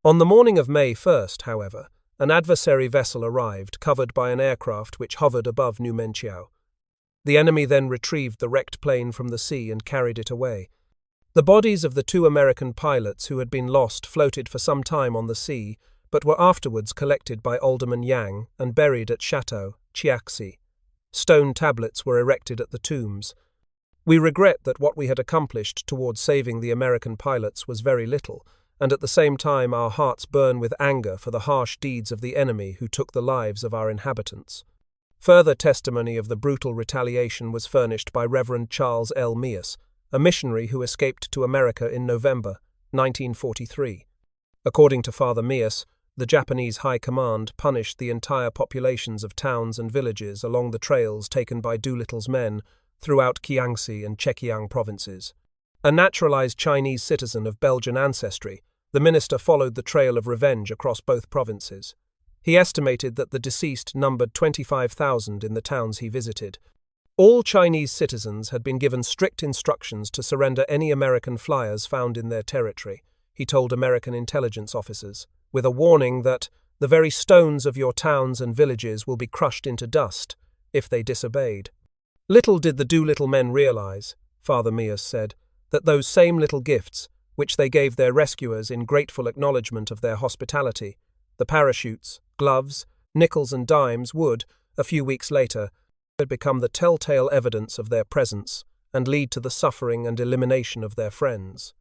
On the morning of May 1st, however, an adversary vessel arrived, covered by an aircraft which hovered above New Menchiao. The enemy then retrieved the wrecked plane from the sea and carried it away. The bodies of the 2 American pilots who had been lost floated for some time on the sea, but were afterwards collected by Alderman Yang and buried at Chateau Chiaxi. Stone tablets were erected at the tombs. We regret that what we had accomplished towards saving the American pilots was very little, and at the same time our hearts burn with anger for the harsh deeds of the enemy who took the lives of our inhabitants. Further testimony of the brutal retaliation was furnished by Reverend Charles L. Meas, a missionary who escaped to America in November 1943. According to Father Meas, the Japanese High Command punished the entire populations of towns and villages along the trails taken by Doolittle's men throughout Kiangsi and Zhejiang provinces. A naturalized Chinese citizen of Belgian ancestry, the minister followed the trail of revenge across both provinces. He estimated that the deceased numbered 25,000 in the towns he visited. All Chinese citizens had been given strict instructions to surrender any American flyers found in their territory, he told American intelligence officers, with a warning that the very stones of your towns and villages will be crushed into dust if they disobeyed. Little did the Doolittle men realize, Father Meas said, that those same little gifts, which they gave their rescuers in grateful acknowledgement of their hospitality, the parachutes, gloves, nickels and dimes would, a few weeks later, become the telltale evidence of their presence and lead to the suffering and elimination of their friends.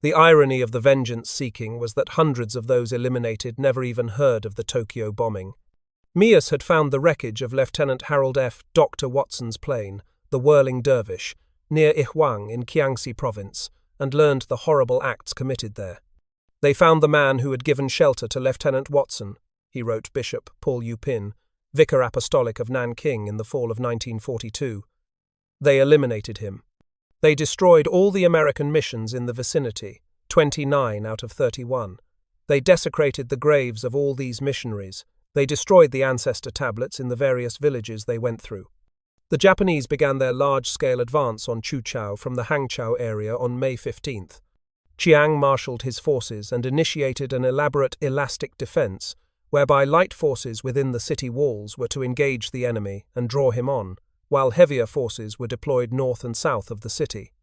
The irony of the vengeance-seeking was that hundreds of those eliminated never even heard of the Tokyo bombing. Meas had found the wreckage of Lieutenant Harold F. Dr. Watson's plane, the Whirling Dervish, near Ihuang in Kiangsi province, and learned the horrible acts committed there. They found the man who had given shelter to Lieutenant Watson, he wrote Bishop Paul Yupin, Vicar Apostolic of Nanking in the fall of 1942. They eliminated him. They destroyed all the American missions in the vicinity, 29 out of 31. They desecrated the graves of all these missionaries. They destroyed the ancestor tablets in the various villages they went through. The Japanese began their large-scale advance on Chuchao from the Hangzhou area on May 15th. Chiang marshaled his forces and initiated an elaborate elastic defense, whereby light forces within the city walls were to engage the enemy and draw him on, while heavier forces were deployed north and south of the city.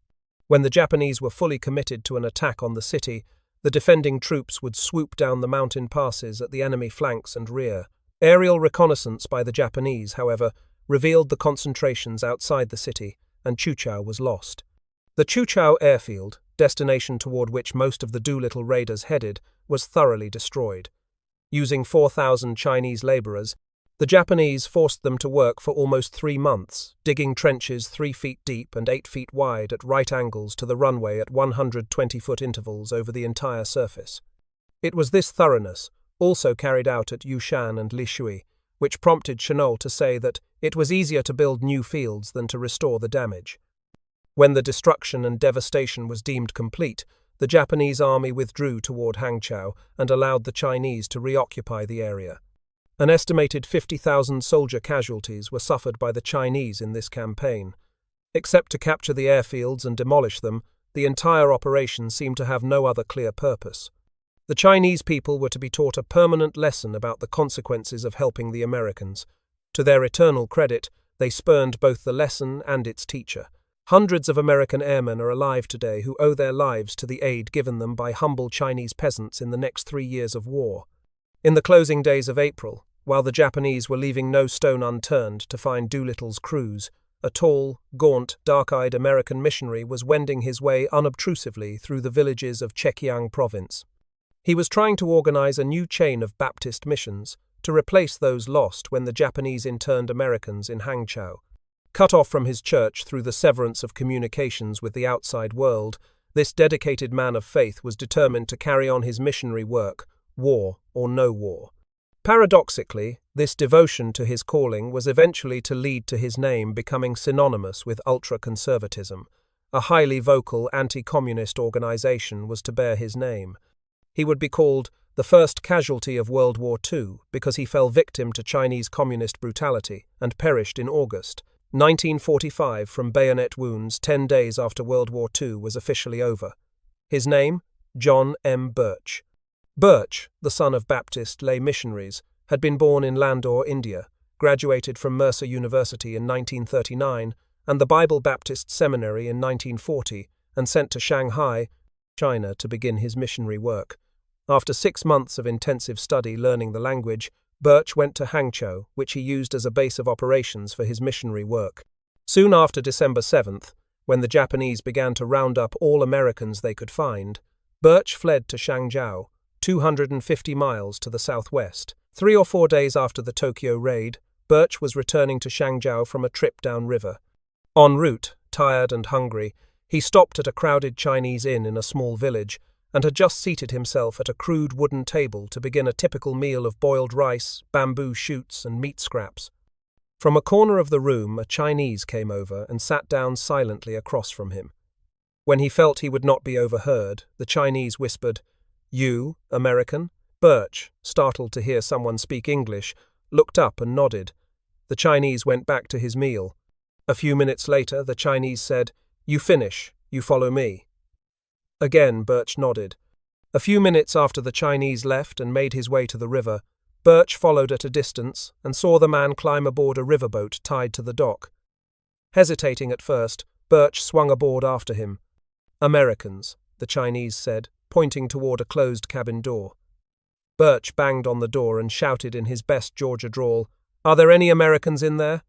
When the Japanese were fully committed to an attack on the city, the defending troops would swoop down the mountain passes at the enemy flanks and rear. Aerial reconnaissance by the Japanese, however, revealed the concentrations outside the city, and Chuchao was lost. The Chuchao airfield, destination toward which most of the Doolittle raiders headed, was thoroughly destroyed. Using 4,000 Chinese laborers, the Japanese forced them to work for almost 3 months, digging trenches 3 feet deep and 8 feet wide at right angles to the runway at 120-foot intervals over the entire surface. It was this thoroughness, also carried out at Yushan and Lishui, which prompted Chennault to say that it was easier to build new fields than to restore the damage. When the destruction and devastation was deemed complete, the Japanese army withdrew toward Hangzhou and allowed the Chinese to reoccupy the area. An estimated 50,000 soldier casualties were suffered by the Chinese in this campaign. Except to capture the airfields and demolish them, the entire operation seemed to have no other clear purpose. The Chinese people were to be taught a permanent lesson about the consequences of helping the Americans. To their eternal credit, they spurned both the lesson and its teacher. Hundreds of American airmen are alive today who owe their lives to the aid given them by humble Chinese peasants in the next 3 years of war. In the closing days of April, while the Japanese were leaving no stone unturned to find Doolittle's crews, a tall, gaunt, dark-eyed American missionary was wending his way unobtrusively through the villages of Zhejiang province. He was trying to organize a new chain of Baptist missions to replace those lost when the Japanese interned Americans in Hangzhou. Cut off from his church through the severance of communications with the outside world, this dedicated man of faith was determined to carry on his missionary work, war or no war. Paradoxically, this devotion to his calling was eventually to lead to his name becoming synonymous with ultra-conservatism. A highly vocal anti-communist organization was to bear his name. He would be called the first casualty of World War II because he fell victim to Chinese communist brutality and perished in August 1945 from bayonet wounds 10 days after World War II was officially over. His name? John M. Burch. Burch, the son of Baptist lay missionaries, had been born in Landor, India, graduated from Mercer University in 1939 and the Bible Baptist Seminary in 1940, and sent to Shanghai, China, to begin his missionary work. After 6 months of intensive study learning the language, Burch went to Hangzhou, which he used as a base of operations for his missionary work. Soon after December 7th, when the Japanese began to round up all Americans they could find, Burch fled to Shangzhou, 250 miles to the southwest. 3 or 4 days after the Tokyo raid, Burch was returning to Shangzhou from a trip downriver. En route, tired and hungry, he stopped at a crowded Chinese inn in a small village and had just seated himself at a crude wooden table to begin a typical meal of boiled rice, bamboo shoots, and meat scraps. From a corner of the room, a Chinese came over and sat down silently across from him. When he felt he would not be overheard, the Chinese whispered, "You, American?" Burch, startled to hear someone speak English, looked up and nodded. The Chinese went back to his meal. A few minutes later, the Chinese said, "You finish, you follow me." Again, Burch nodded. A few minutes after the Chinese left and made his way to the river, Burch followed at a distance and saw the man climb aboard a riverboat tied to the dock. Hesitating at first, Burch swung aboard after him. "Americans," the Chinese said, pointing toward a closed cabin door. Burch banged on the door and shouted in his best Georgia drawl, "Are there any Americans in there?"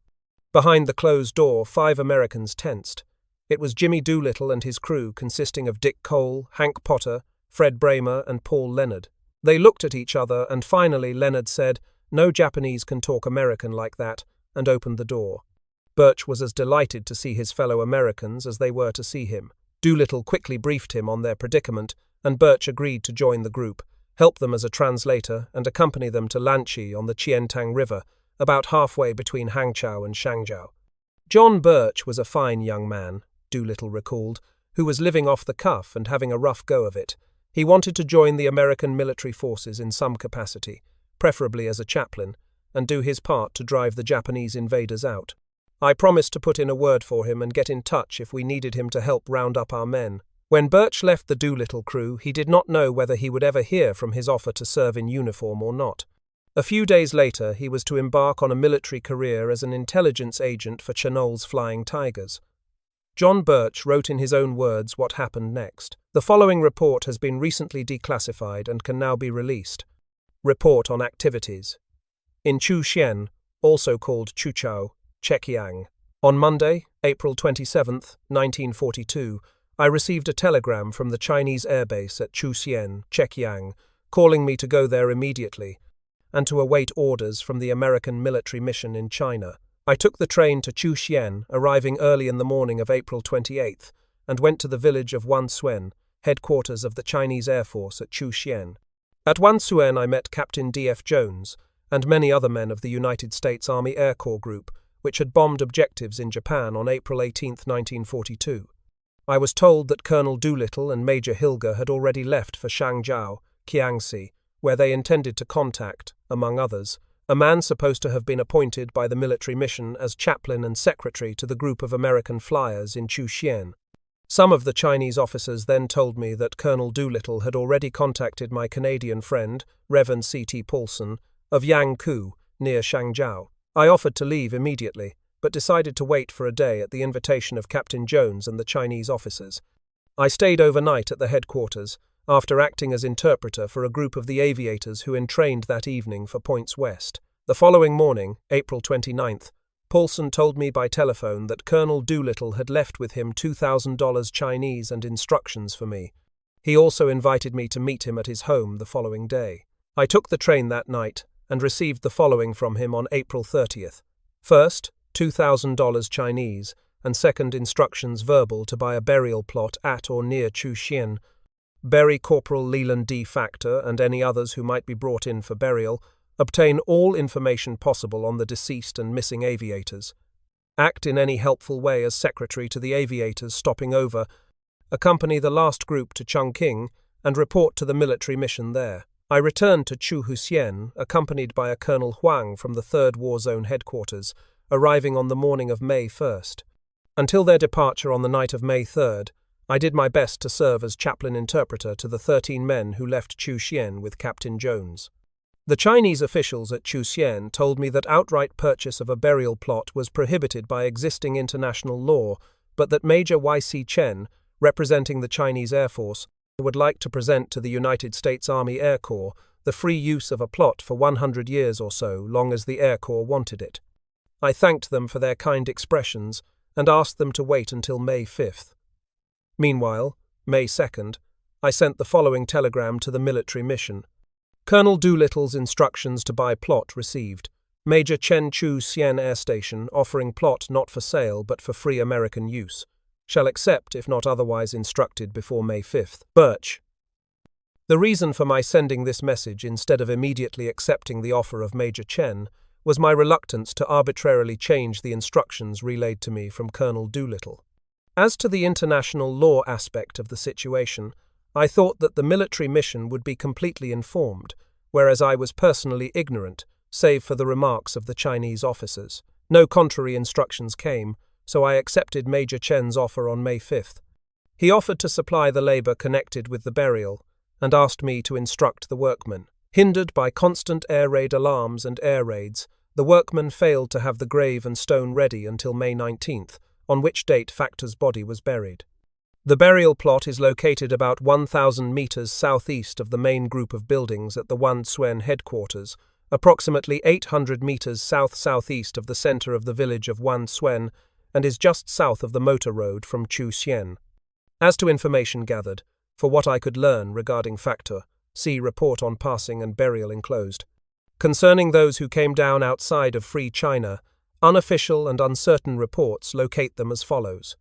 Behind the closed door, 5 Americans tensed. It was Jimmy Doolittle and his crew, consisting of Dick Cole, Hank Potter, Fred Bramer, and Paul Leonard. They looked at each other, and finally Leonard said, "No Japanese can talk American like that," and opened the door. Burch was as delighted to see his fellow Americans as they were to see him. Doolittle quickly briefed him on their predicament, and Burch agreed to join the group, help them as a translator, and accompany them to Lanchi on the Qiantang River, about halfway between Hangzhou and Shangzhou. John Burch was a fine young man, Doolittle recalled, who was living off the cuff and having a rough go of it. He wanted to join the American military forces in some capacity, preferably as a chaplain, and do his part to drive the Japanese invaders out. I promised to put in a word for him and get in touch if we needed him to help round up our men. When Burch left the Doolittle crew, he did not know whether he would ever hear from his offer to serve in uniform or not. A few days later, he was to embark on a military career as an intelligence agent for Chenol's Flying Tigers. John Burch wrote in his own words what happened next. The following report has been recently declassified and can now be released. Report on activities. In Chuxian, also called Chuchao, Chekiang, on Monday, April 27, 1942, I received a telegram from the Chinese airbase at Chuxian, Chekiang, calling me to go there immediately and to await orders from the American military mission in China. I took the train to Chuxian, arriving early in the morning of April 28th, and went to the village of Wansuen, headquarters of the Chinese Air Force at Chuxian. At Wansuen I met Captain D.F. Jones and many other men of the United States Army Air Corps Group, which had bombed objectives in Japan on April 18, 1942. I was told that Colonel Doolittle and Major Hilger had already left for Shangzhou, Jiangxi, where they intended to contact, among others, a man supposed to have been appointed by the military mission as chaplain and secretary to the group of American flyers in Chuxian. Some of the Chinese officers then told me that Colonel Doolittle had already contacted my Canadian friend, Reverend C.T. Paulson, of Yangkou, near Shangzhou. I offered to leave immediately, but decided to wait for a day at the invitation of Captain Jones and the Chinese officers. I stayed overnight at the headquarters, after acting as interpreter for a group of the aviators who entrained that evening for Points West. The following morning, April 29th, Paulson told me by telephone that Colonel Doolittle had left with him $2,000 Chinese and instructions for me. He also invited me to meet him at his home the following day. I took the train that night and received the following from him on April 30th. First, $2,000 Chinese, and second, instructions verbal to buy a burial plot at or near Chuxian, bury Corporal Leland D. Factor and any others who might be brought in for burial, obtain all information possible on the deceased and missing aviators, act in any helpful way as secretary to the aviators stopping over, accompany the last group to Chongqing, and report to the military mission there. I returned to Chuhusian, accompanied by a Colonel Huang from the 3rd War Zone headquarters, arriving on the morning of May 1st. Until their departure on the night of May 3rd, I did my best to serve as chaplain interpreter to the 13 men who left Chuxian with Captain Jones. The Chinese officials at Chuxian told me that outright purchase of a burial plot was prohibited by existing international law, but that Major Y.C. Chen, representing the Chinese Air Force, would like to present to the United States Army Air Corps the free use of a plot for 100 years or so, long as the Air Corps wanted it. I thanked them for their kind expressions and asked them to wait until May 5th. Meanwhile, May 2nd, I sent the following telegram to the military mission. Colonel Doolittle's instructions to buy plot received. Major Chen Chu Xian Air Station, offering plot not for sale but for free American use. Shall accept if not otherwise instructed before May 5th. Burch. The reason for my sending this message instead of immediately accepting the offer of Major Chen was my reluctance to arbitrarily change the instructions relayed to me from Colonel Doolittle. As to the international law aspect of the situation, I thought that the military mission would be completely informed, whereas I was personally ignorant, save for the remarks of the Chinese officers. No contrary instructions came, so I accepted Major Chen's offer on May 5th. He offered to supply the labor connected with the burial, and asked me to instruct the workmen. Hindered by constant air raid alarms and air raids, the workmen failed to have the grave and stone ready until May 19th, on which date Factor's body was buried. The burial plot is located about 1,000 meters southeast of the main group of buildings at the Wansuen headquarters, approximately 800 meters south-southeast of the center of the village of Wansuen, and is just south of the motor road from Chuxian. As to information gathered, for what I could learn regarding Factor, see report on passing and burial enclosed. Concerning those who came down outside of Free China, unofficial and uncertain reports locate them as follows.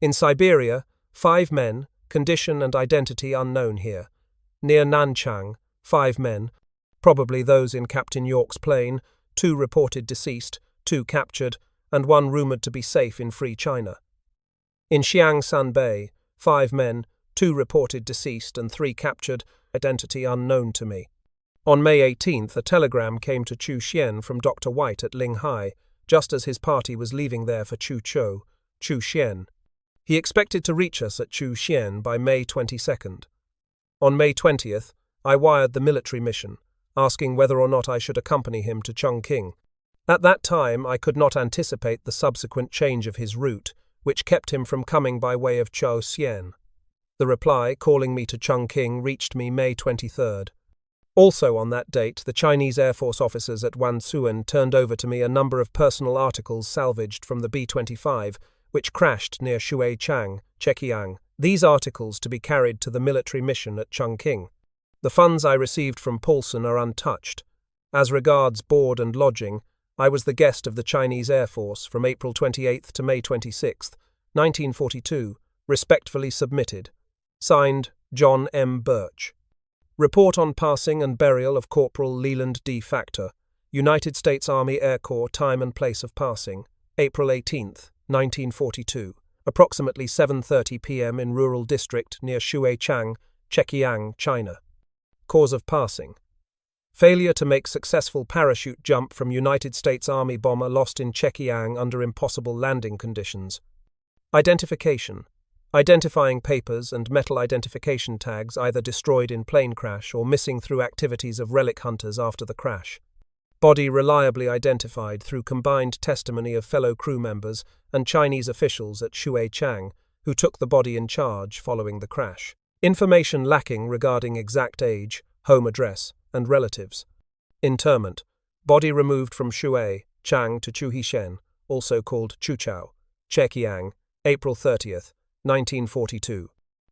In Siberia, 5 men, condition and identity unknown here. Near Nanchang, 5 men, probably those in Captain York's plane, 2 reported deceased, 2 captured, and 1 rumored to be safe in Free China. In Xiangshan Bay, 5 men, 2 reported deceased and 3 captured, identity unknown to me. On May 18th, a telegram came to Chuxian from Dr. White at Linghai, just as his party was leaving there for Chuxian. He expected to reach us at Chuxian by May 22nd. On May 20th, I wired the military mission, asking whether or not I should accompany him to Chongqing. At that time, I could not anticipate the subsequent change of his route, which kept him from coming by way of Chaosian. The reply, calling me to Chongqing, reached me May 23rd. Also on that date, the Chinese Air Force officers at Wansuen turned over to me a number of personal articles salvaged from the B-25, which crashed near Shuichang, Chekiang. These articles to be carried to the military mission at Chongqing. The funds I received from Paulson are untouched. As regards board and lodging, I was the guest of the Chinese Air Force from April 28th to May 26th, 1942, respectfully submitted. Signed, John M. Burch. Report on passing and burial of Corporal Leland D. Factor, United States Army Air Corps, time and place of passing, April 18th, 1942, approximately 7:30 p.m. in rural district near Shuichang, Chekiang, China. Cause of passing. Failure to make successful parachute jump from United States Army bomber lost in Chekiang under impossible landing conditions. Identification. Identifying papers and metal identification tags either destroyed in plane crash or missing through activities of relic hunters after the crash. Body reliably identified through combined testimony of fellow crew members and Chinese officials at Shuichang, who took the body in charge following the crash. Information lacking regarding exact age, home address, and relatives. Interment. Body removed from Shuichang to Chuhishen, also called Chuchao, Chekiang, April 30th, 1942.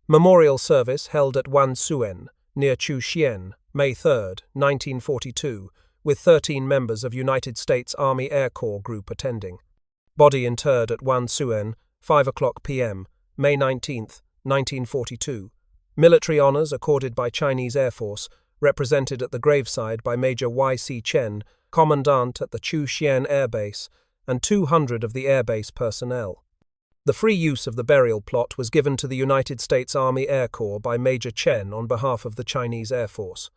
Memorial service held at Wansuen, near Chuxian, May 3rd, 1942, with 13 members of United States Army Air Corps group attending. Body interred at Wansuen, 5:00 p.m., May 19th, 1942. Military honors accorded by Chinese Air Force, represented at the graveside by Major Y.C. Chen, Commandant at the Chuxian Air Base, and 200 of the Air Base personnel. The free use of the burial plot was given to the United States Army Air Corps by Major Chen on behalf of the Chinese Air Force.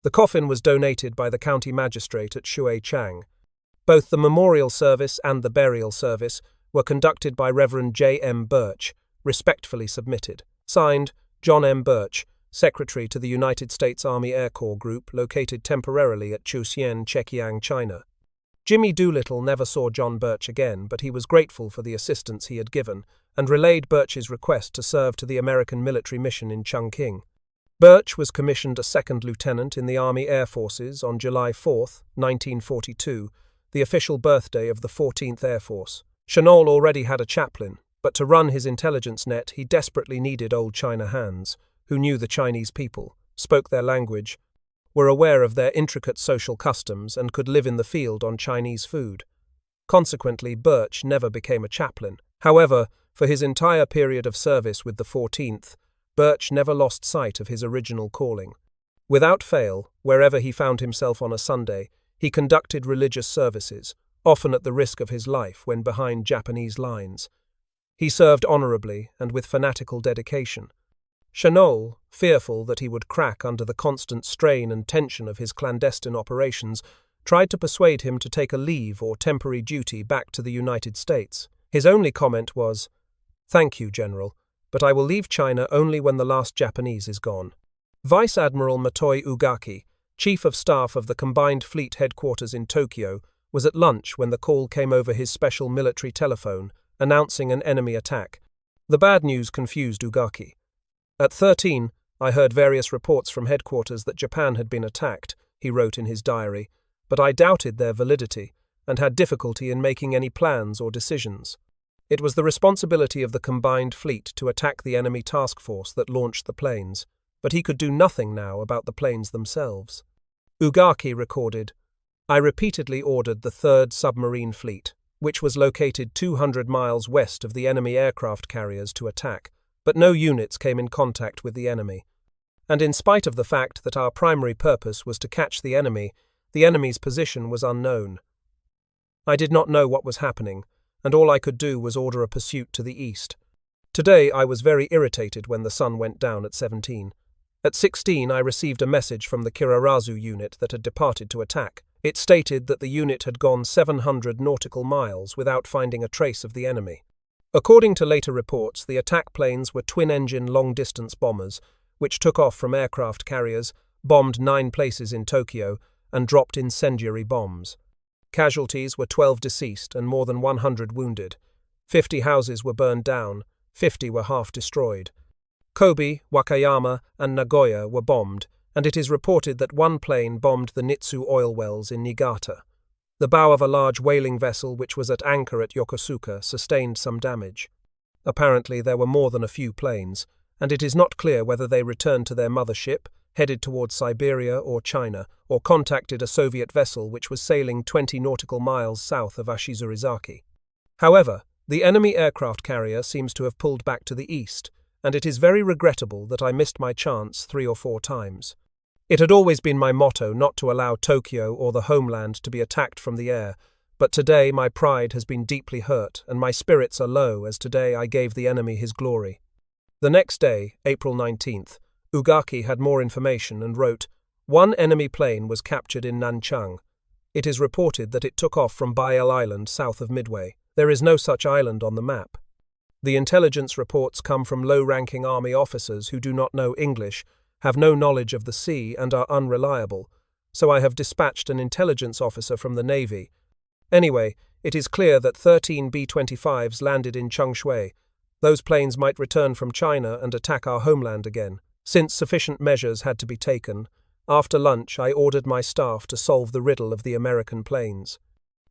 The coffin was donated by the county magistrate at Shuichang. Both the memorial service and the burial service were conducted by Reverend J. M. Burch, respectfully submitted. Signed, John M. Burch, Secretary to the United States Army Air Corps Group located temporarily at Chuxian, Chekiang, China. Jimmy Doolittle never saw John Burch again, but he was grateful for the assistance he had given and relayed Burch's request to serve to the American military mission in Chongqing. Burch was commissioned a second lieutenant in the Army Air Forces on July 4, 1942, the official birthday of the 14th Air Force. Chennault already had a chaplain, but to run his intelligence net he desperately needed old China hands, who knew the Chinese people, spoke their language, were aware of their intricate social customs and could live in the field on Chinese food. Consequently, Burch never became a chaplain. However, for his entire period of service with the 14th, Burch never lost sight of his original calling. Without fail, wherever he found himself on a Sunday, he conducted religious services, often at the risk of his life when behind Japanese lines. He served honorably and with fanatical dedication. Chennault, fearful that he would crack under the constant strain and tension of his clandestine operations, tried to persuade him to take a leave or temporary duty back to the United States. His only comment was, "Thank you, General, but I will leave China only when the last Japanese is gone." Vice Admiral Motoi Ugaki, Chief of Staff of the Combined Fleet Headquarters in Tokyo, was at lunch when the call came over his special military telephone, announcing an enemy attack. The bad news confused Ugaki. At 13, I heard various reports from headquarters that Japan had been attacked, he wrote in his diary, but I doubted their validity and had difficulty in making any plans or decisions. It was the responsibility of the combined fleet to attack the enemy task force that launched the planes, but he could do nothing now about the planes themselves. Ugaki recorded, "I repeatedly ordered the 3rd Submarine Fleet, which was located 200 miles west of the enemy aircraft carriers, to attack, but no units came in contact with the enemy. And in spite of the fact that our primary purpose was to catch the enemy's position was unknown. I did not know what was happening, and all I could do was order a pursuit to the east. Today I was very irritated when the sun went down at 17. At 16 I received a message from the Kirarazu unit that had departed to attack. It stated that the unit had gone 700 nautical miles without finding a trace of the enemy. According to later reports, the attack planes were twin-engine long-distance bombers, which took off from aircraft carriers, bombed 9 places in Tokyo, and dropped incendiary bombs. Casualties were 12 deceased and more than 100 wounded. 50 houses were burned down, 50 were half destroyed. Kobe, Wakayama, and Nagoya were bombed, and it is reported that one plane bombed the Nitsu oil wells in Niigata. The bow of a large whaling vessel which was at anchor at Yokosuka sustained some damage. Apparently there were more than a few planes, and it is not clear whether they returned to their mothership, headed towards Siberia or China, or contacted a Soviet vessel which was sailing 20 nautical miles south of Ashizurizaki. However, the enemy aircraft carrier seems to have pulled back to the east, and it is very regrettable that I missed my chance 3 or 4 times. It had always been my motto not to allow Tokyo or the homeland to be attacked from the air, but today my pride has been deeply hurt and my spirits are low as today I gave the enemy his glory. The next day, April 19th, Ugaki had more information and wrote, "One enemy plane was captured in Nanchang. It is reported that it took off from Bael Island south of Midway. There is no such island on the map. The intelligence reports come from low-ranking army officers who do not know English, have no knowledge of the sea and are unreliable, so I have dispatched an intelligence officer from the Navy. Anyway, it is clear that 13 B-25s landed in Changshui. Those planes might return from China and attack our homeland again. Since sufficient measures had to be taken, after lunch I ordered my staff to solve the riddle of the American planes."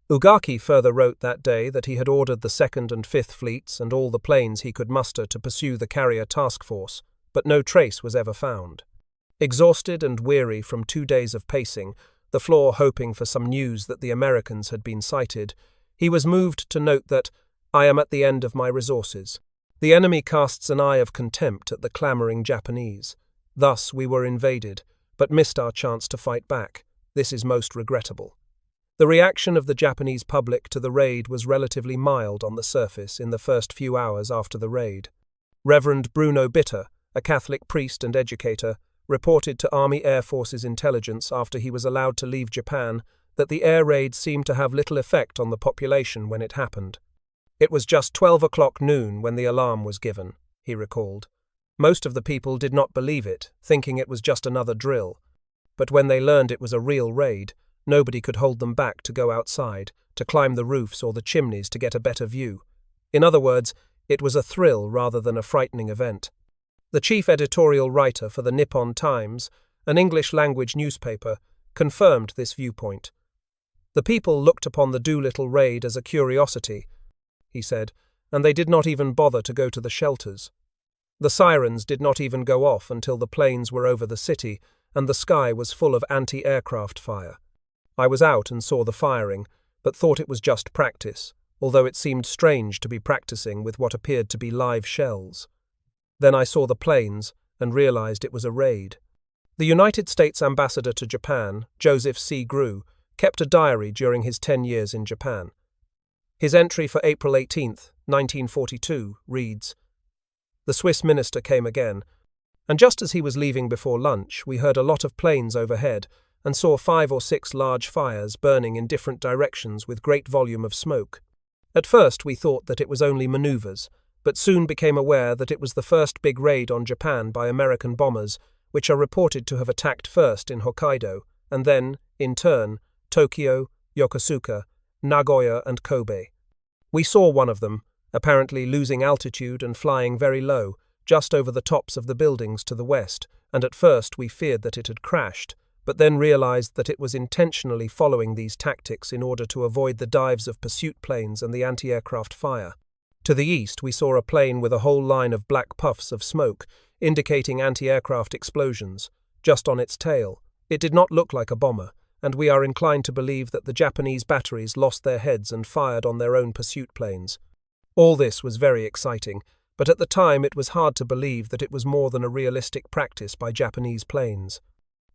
Ugaki further wrote that day that he had ordered the 2nd and 5th fleets and all the planes he could muster to pursue the carrier task force, but no trace was ever found. Exhausted and weary from 2 days of pacing, the floor hoping for some news that the Americans had been sighted, he was moved to note that, "I am at the end of my resources. The enemy casts an eye of contempt at the clamouring Japanese. Thus we were invaded, but missed our chance to fight back. This is most regrettable." The reaction of the Japanese public to the raid was relatively mild on the surface in the first few hours after the raid. Reverend Bruno Bitter, a Catholic priest and educator, reported to Army Air Forces intelligence after he was allowed to leave Japan that the air raid seemed to have little effect on the population when it happened. It was just 12 o'clock noon when the alarm was given, he recalled. Most of the people did not believe it, thinking it was just another drill. But when they learned it was a real raid, nobody could hold them back to go outside, to climb the roofs or the chimneys to get a better view. In other words, it was a thrill rather than a frightening event. The chief editorial writer for the Nippon Times, an English-language newspaper, confirmed this viewpoint. The people looked upon the Doolittle Raid as a curiosity, he said, and they did not even bother to go to the shelters. The sirens did not even go off until the planes were over the city and the sky was full of anti-aircraft fire. I was out and saw the firing, but thought it was just practice, although it seemed strange to be practicing with what appeared to be live shells. Then I saw the planes and realized it was a raid. The United States ambassador to Japan, Joseph C. Grew, kept a diary during his 10 years in Japan. His entry for April 18, 1942, reads, "The Swiss minister came again, and just as he was leaving before lunch, we heard a lot of planes overhead and saw 5 or 6 large fires burning in different directions with great volume of smoke. At first we thought that it was only maneuvers, but soon became aware that it was the first big raid on Japan by American bombers, which are reported to have attacked first in Hokkaido, and then, in turn, Tokyo, Yokosuka, Nagoya and Kobe. We saw one of them, apparently losing altitude and flying very low, just over the tops of the buildings to the west, and at first we feared that it had crashed, but then realized that it was intentionally following these tactics in order to avoid the dives of pursuit planes and the anti-aircraft fire. To the east we saw a plane with a whole line of black puffs of smoke, indicating anti-aircraft explosions, just on its tail. It did not look like a bomber, and we are inclined to believe that the Japanese batteries lost their heads and fired on their own pursuit planes. All this was very exciting, but at the time it was hard to believe that it was more than a realistic practice by Japanese planes.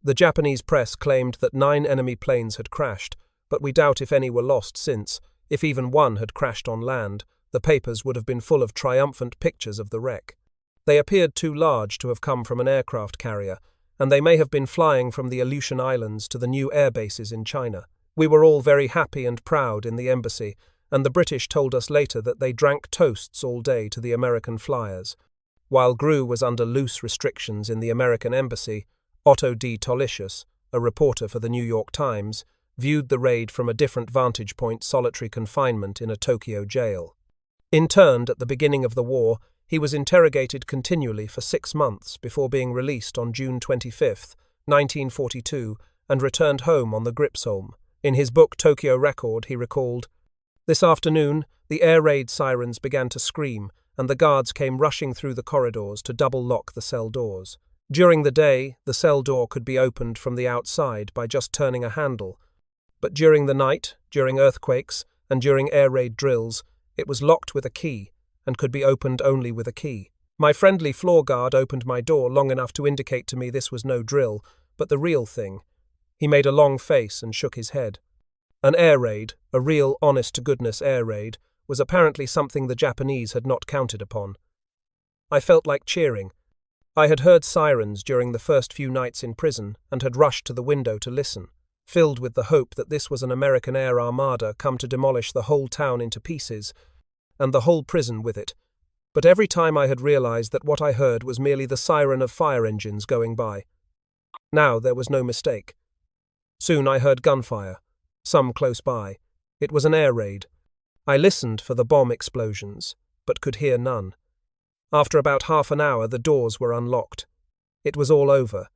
The Japanese press claimed that 9 enemy planes had crashed, but we doubt if any were lost since, if even one had crashed on land, the papers would have been full of triumphant pictures of the wreck. They appeared too large to have come from an aircraft carrier, and they may have been flying from the Aleutian Islands to the new air bases in China. We were all very happy and proud in the embassy, and the British told us later that they drank toasts all day to the American flyers. While Grew was under loose restrictions in the American embassy, Otto D. Tolicius, a reporter for the New York Times, viewed the raid from a different vantage point: solitary confinement in a Tokyo jail. Interned at the beginning of the war, he was interrogated continually for 6 months before being released on June 25, 1942, and returned home on the Gripsholm. In his book Tokyo Record, he recalled, "This afternoon, the air raid sirens began to scream, and the guards came rushing through the corridors to double-lock the cell doors. During the day, the cell door could be opened from the outside by just turning a handle. But during the night, during earthquakes, and during air raid drills, it was locked with a key, and could be opened only with a key. My friendly floor guard opened my door long enough to indicate to me this was no drill, but the real thing." He made a long face and shook his head. An air raid, a real honest-to-goodness air raid, was apparently something the Japanese had not counted upon. I felt like cheering. I had heard sirens during the first few nights in prison and had rushed to the window to listen, filled with the hope that this was an American air armada come to demolish the whole town into pieces, and the whole prison with it. But every time I had realized that what I heard was merely the siren of fire engines going by. Now there was no mistake. Soon I heard gunfire, some close by. It was an air raid. I listened for the bomb explosions, but could hear none. After about half an hour the doors were unlocked. It was all over,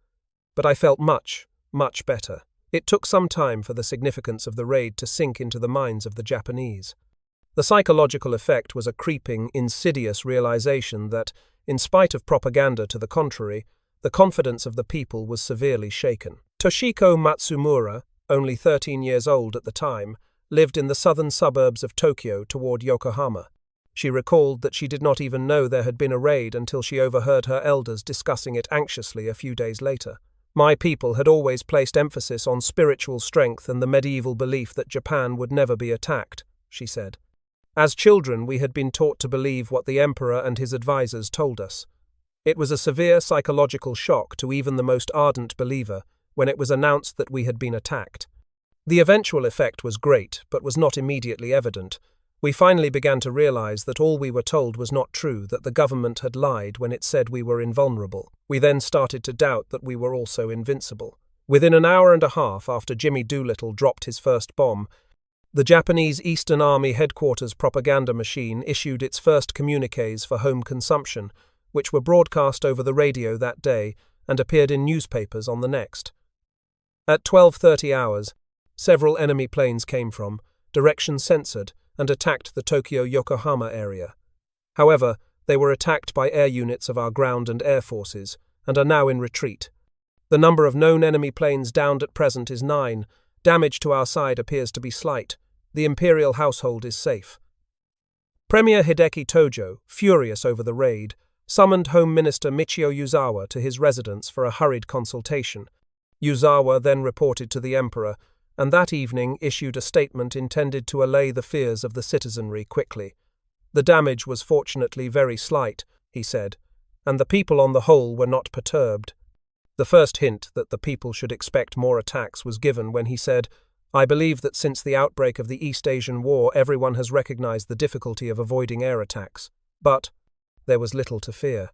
but I felt much, much better. It took some time for the significance of the raid to sink into the minds of the Japanese. The psychological effect was a creeping, insidious realization that, in spite of propaganda to the contrary, the confidence of the people was severely shaken. Toshiko Matsumura, only 13 years old at the time, lived in the southern suburbs of Tokyo toward Yokohama. She recalled that she did not even know there had been a raid until she overheard her elders discussing it anxiously a few days later. "My people had always placed emphasis on spiritual strength and the medieval belief that Japan would never be attacked," she said. "As children, we had been taught to believe what the emperor and his advisors told us. It was a severe psychological shock to even the most ardent believer when it was announced that we had been attacked. The eventual effect was great, but was not immediately evident. We finally began to realize that all we were told was not true, that the government had lied when it said we were invulnerable. We then started to doubt that we were also invincible. Within an hour and a half after Jimmy Doolittle dropped his first bomb, the Japanese Eastern Army headquarters propaganda machine issued its first communiques for home consumption, which were broadcast over the radio that day and appeared in newspapers on the next. At 12:30 hours, several enemy planes came from, direction censored, and attacked the Tokyo-Yokohama area. However, they were attacked by air units of our ground and air forces, and are now in retreat. The number of known enemy planes downed at present is 9. Damage to our side appears to be slight. The imperial household is safe. Premier Hideki Tojo, furious over the raid, summoned Home Minister Michio Yuzawa to his residence for a hurried consultation. Yuzawa then reported to the emperor, and that evening issued a statement intended to allay the fears of the citizenry quickly. The damage was fortunately very slight, he said, and the people on the whole were not perturbed. The first hint that the people should expect more attacks was given when he said, "I believe that since the outbreak of the East Asian War everyone has recognized the difficulty of avoiding air attacks." But there was little to fear.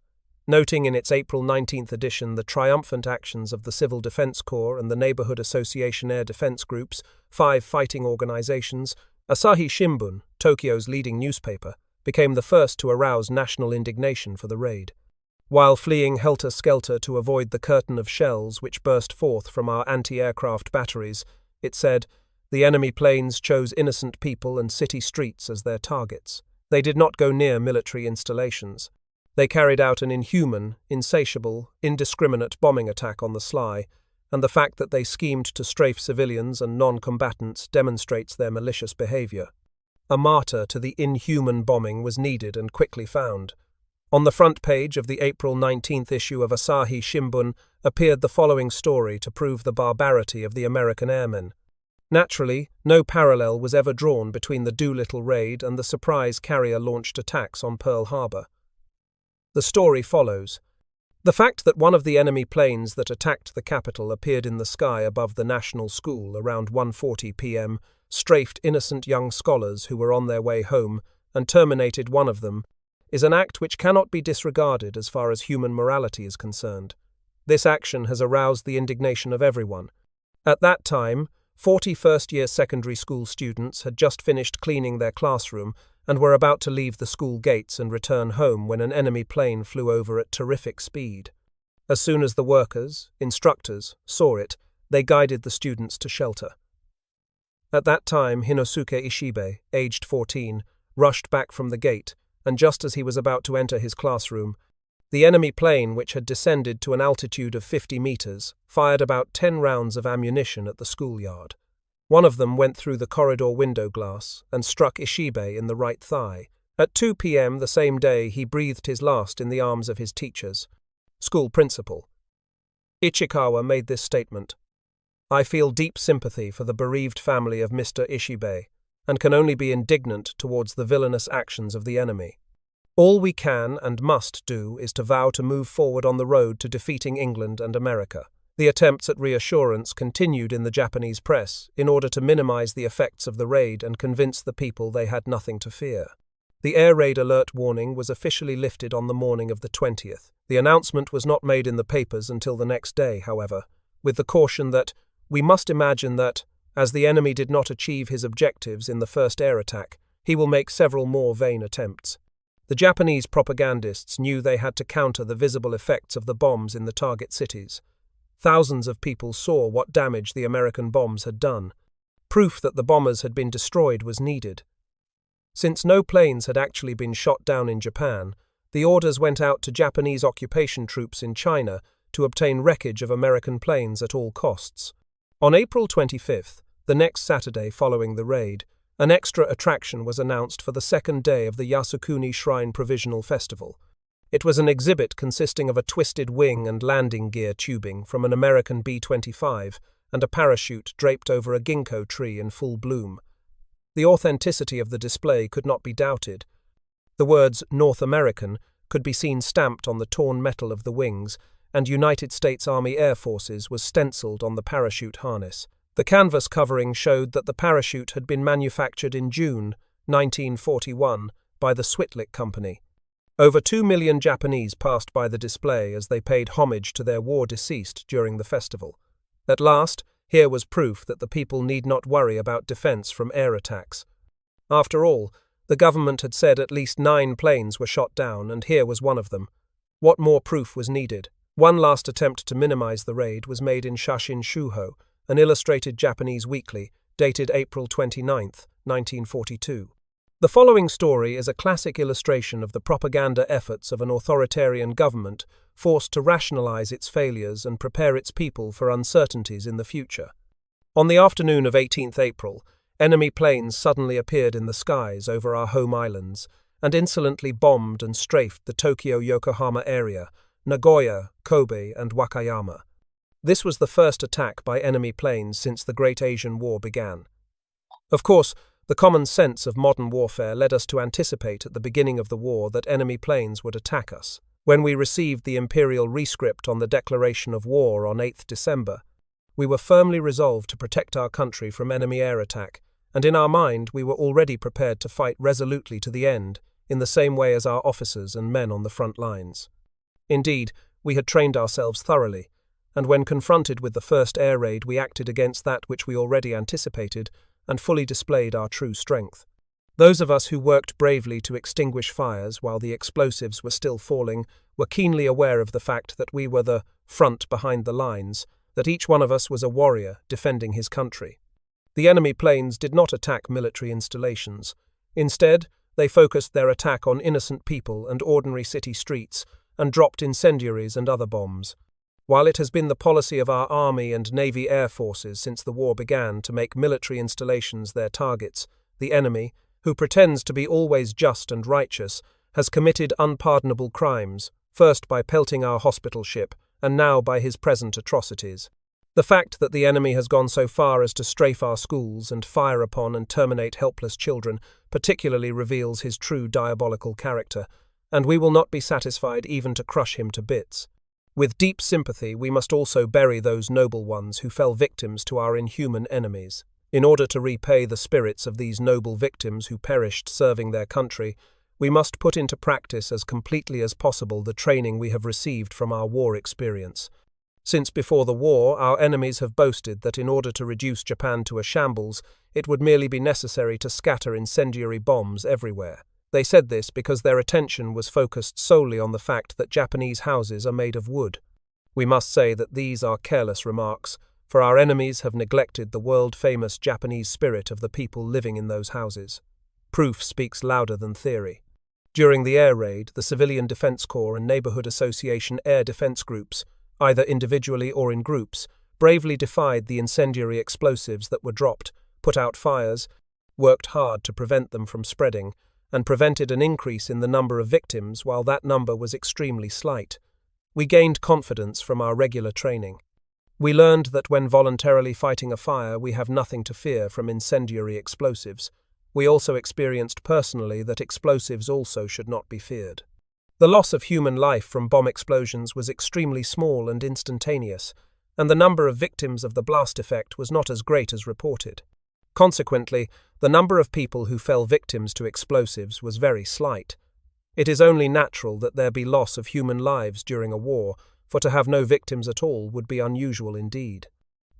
Noting in its April 19th edition the triumphant actions of the Civil Defense Corps and the Neighborhood Association Air Defense Groups, 5 fighting organizations, Asahi Shimbun, Tokyo's leading newspaper, became the first to arouse national indignation for the raid. While fleeing helter-skelter to avoid the curtain of shells which burst forth from our anti-aircraft batteries, it said, the enemy planes chose innocent people and city streets as their targets. They did not go near military installations. They carried out an inhuman, insatiable, indiscriminate bombing attack on the sly, and the fact that they schemed to strafe civilians and non-combatants demonstrates their malicious behavior. A martyr to the inhuman bombing was needed and quickly found. On the front page of the April 19th issue of Asahi Shimbun appeared the following story to prove the barbarity of the American airmen. Naturally, no parallel was ever drawn between the Doolittle Raid and the surprise carrier-launched attacks on Pearl Harbor. The story follows. The fact that one of the enemy planes that attacked the capital appeared in the sky above the National School around 1:40 p.m. strafed innocent young scholars who were on their way home and terminated one of them is an act which cannot be disregarded as far as human morality is concerned. This action has aroused the indignation of everyone. At that time, 40 first-year secondary school students had just finished cleaning their classroom and were about to leave the school gates and return home when an enemy plane flew over at terrific speed. As soon as the workers, instructors, saw it, they guided the students to shelter. At that time, Hinosuke Ishibe, aged 14, rushed back from the gate, and just as he was about to enter his classroom, the enemy plane, which had descended to an altitude of 50 meters, fired about 10 rounds of ammunition at the schoolyard. One of them went through the corridor window glass and struck Ishibe in the right thigh. At 2 p.m. the same day, he breathed his last in the arms of his teachers. School principal Ichikawa made this statement: "I feel deep sympathy for the bereaved family of Mr. Ishibe, and can only be indignant towards the villainous actions of the enemy. All we can and must do is to vow to move forward on the road to defeating England and America." The attempts at reassurance continued in the Japanese press in order to minimize the effects of the raid and convince the people they had nothing to fear. The air raid alert warning was officially lifted on the morning of the 20th. The announcement was not made in the papers until the next day, however, with the caution that we must imagine that, as the enemy did not achieve his objectives in the first air attack, he will make several more vain attempts. The Japanese propagandists knew they had to counter the visible effects of the bombs in the target cities. Thousands of people saw what damage the American bombs had done. Proof that the bombers had been destroyed was needed. Since no planes had actually been shot down in Japan, the orders went out to Japanese occupation troops in China to obtain wreckage of American planes at all costs. On April 25th, the next Saturday following the raid, an extra attraction was announced for the second day of the Yasukuni Shrine Provisional Festival. It was an exhibit consisting of a twisted wing and landing gear tubing from an American B-25 and a parachute draped over a ginkgo tree in full bloom. The authenticity of the display could not be doubted. The words North American could be seen stamped on the torn metal of the wings, and United States Army Air Forces was stenciled on the parachute harness. The canvas covering showed that the parachute had been manufactured in June, 1941, by the Switlik Company. Over 2 million Japanese passed by the display as they paid homage to their war deceased during the festival. At last, here was proof that the people need not worry about defense from air attacks. After all, the government had said at least 9 planes were shot down, and here was one of them. What more proof was needed? One last attempt to minimize the raid was made in Shashin Shuho, an illustrated Japanese weekly, dated April 29, 1942. The following story is a classic illustration of the propaganda efforts of an authoritarian government forced to rationalize its failures and prepare its people for uncertainties in the future. On the afternoon of 18th April, enemy planes suddenly appeared in the skies over our home islands and insolently bombed and strafed the Tokyo-Yokohama area, Nagoya, Kobe, and Wakayama. This was the first attack by enemy planes since the Great Asian War began. Of course, the common sense of modern warfare led us to anticipate at the beginning of the war that enemy planes would attack us. When we received the Imperial rescript on the declaration of war on 8th December, we were firmly resolved to protect our country from enemy air attack, and in our mind we were already prepared to fight resolutely to the end, in the same way as our officers and men on the front lines. Indeed, we had trained ourselves thoroughly, and when confronted with the first air raid we acted against that which we already anticipated and fully displayed our true strength. Those of us who worked bravely to extinguish fires while the explosives were still falling were keenly aware of the fact that we were the front behind the lines, that each one of us was a warrior defending his country. The enemy planes did not attack military installations. Instead, they focused their attack on innocent people and ordinary city streets and dropped incendiaries and other bombs. While it has been the policy of our Army and Navy Air Forces since the war began to make military installations their targets, the enemy, who pretends to be always just and righteous, has committed unpardonable crimes, first by pelting our hospital ship, and now by his present atrocities. The fact that the enemy has gone so far as to strafe our schools and fire upon and terminate helpless children particularly reveals his true diabolical character, and we will not be satisfied even to crush him to bits. With deep sympathy, we must also bury those noble ones who fell victims to our inhuman enemies. In order to repay the spirits of these noble victims who perished serving their country, we must put into practice as completely as possible the training we have received from our war experience. Since before the war, our enemies have boasted that in order to reduce Japan to a shambles, it would merely be necessary to scatter incendiary bombs everywhere. They said this because their attention was focused solely on the fact that Japanese houses are made of wood. We must say that these are careless remarks, for our enemies have neglected the world-famous Japanese spirit of the people living in those houses. Proof speaks louder than theory. During the air raid, the Civilian Defense Corps and Neighborhood Association air defense groups, either individually or in groups, bravely defied the incendiary explosives that were dropped, put out fires, worked hard to prevent them from spreading, and prevented an increase in the number of victims while that number was extremely slight. We gained confidence from our regular training. We learned that when voluntarily fighting a fire, we have nothing to fear from incendiary explosives. We also experienced personally that explosives also should not be feared. The loss of human life from bomb explosions was extremely small and instantaneous, and the number of victims of the blast effect was not as great as reported. Consequently, the number of people who fell victims to explosives was very slight. It is only natural that there be loss of human lives during a war, for to have no victims at all would be unusual indeed.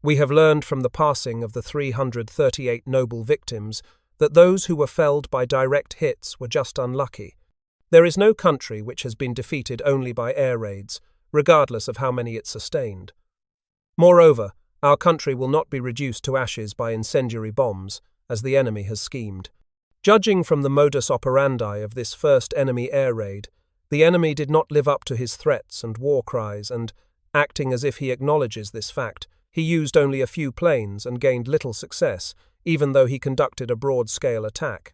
We have learned from the passing of the 338 noble victims that those who were felled by direct hits were just unlucky. There is no country which has been defeated only by air raids, regardless of how many it sustained. Moreover, our country will not be reduced to ashes by incendiary bombs, as the enemy has schemed. Judging from the modus operandi of this first enemy air raid, the enemy did not live up to his threats and war cries and, acting as if he acknowledges this fact, he used only a few planes and gained little success, even though he conducted a broad-scale attack.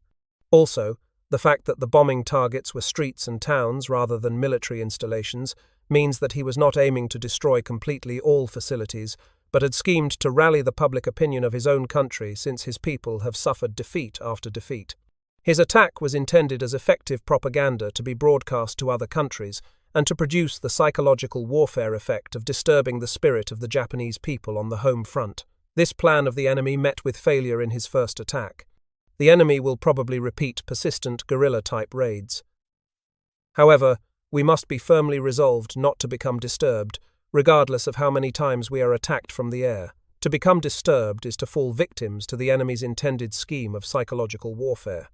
Also, the fact that the bombing targets were streets and towns rather than military installations means that he was not aiming to destroy completely all facilities, but had schemed to rally the public opinion of his own country since his people have suffered defeat after defeat. His attack was intended as effective propaganda to be broadcast to other countries and to produce the psychological warfare effect of disturbing the spirit of the Japanese people on the home front. This plan of the enemy met with failure in his first attack. the enemy will probably repeat persistent guerrilla-type raids. However, we must be firmly resolved not to become disturbed, regardless of how many times we are attacked from the air. To become disturbed is to fall victims to the enemy's intended scheme of psychological warfare.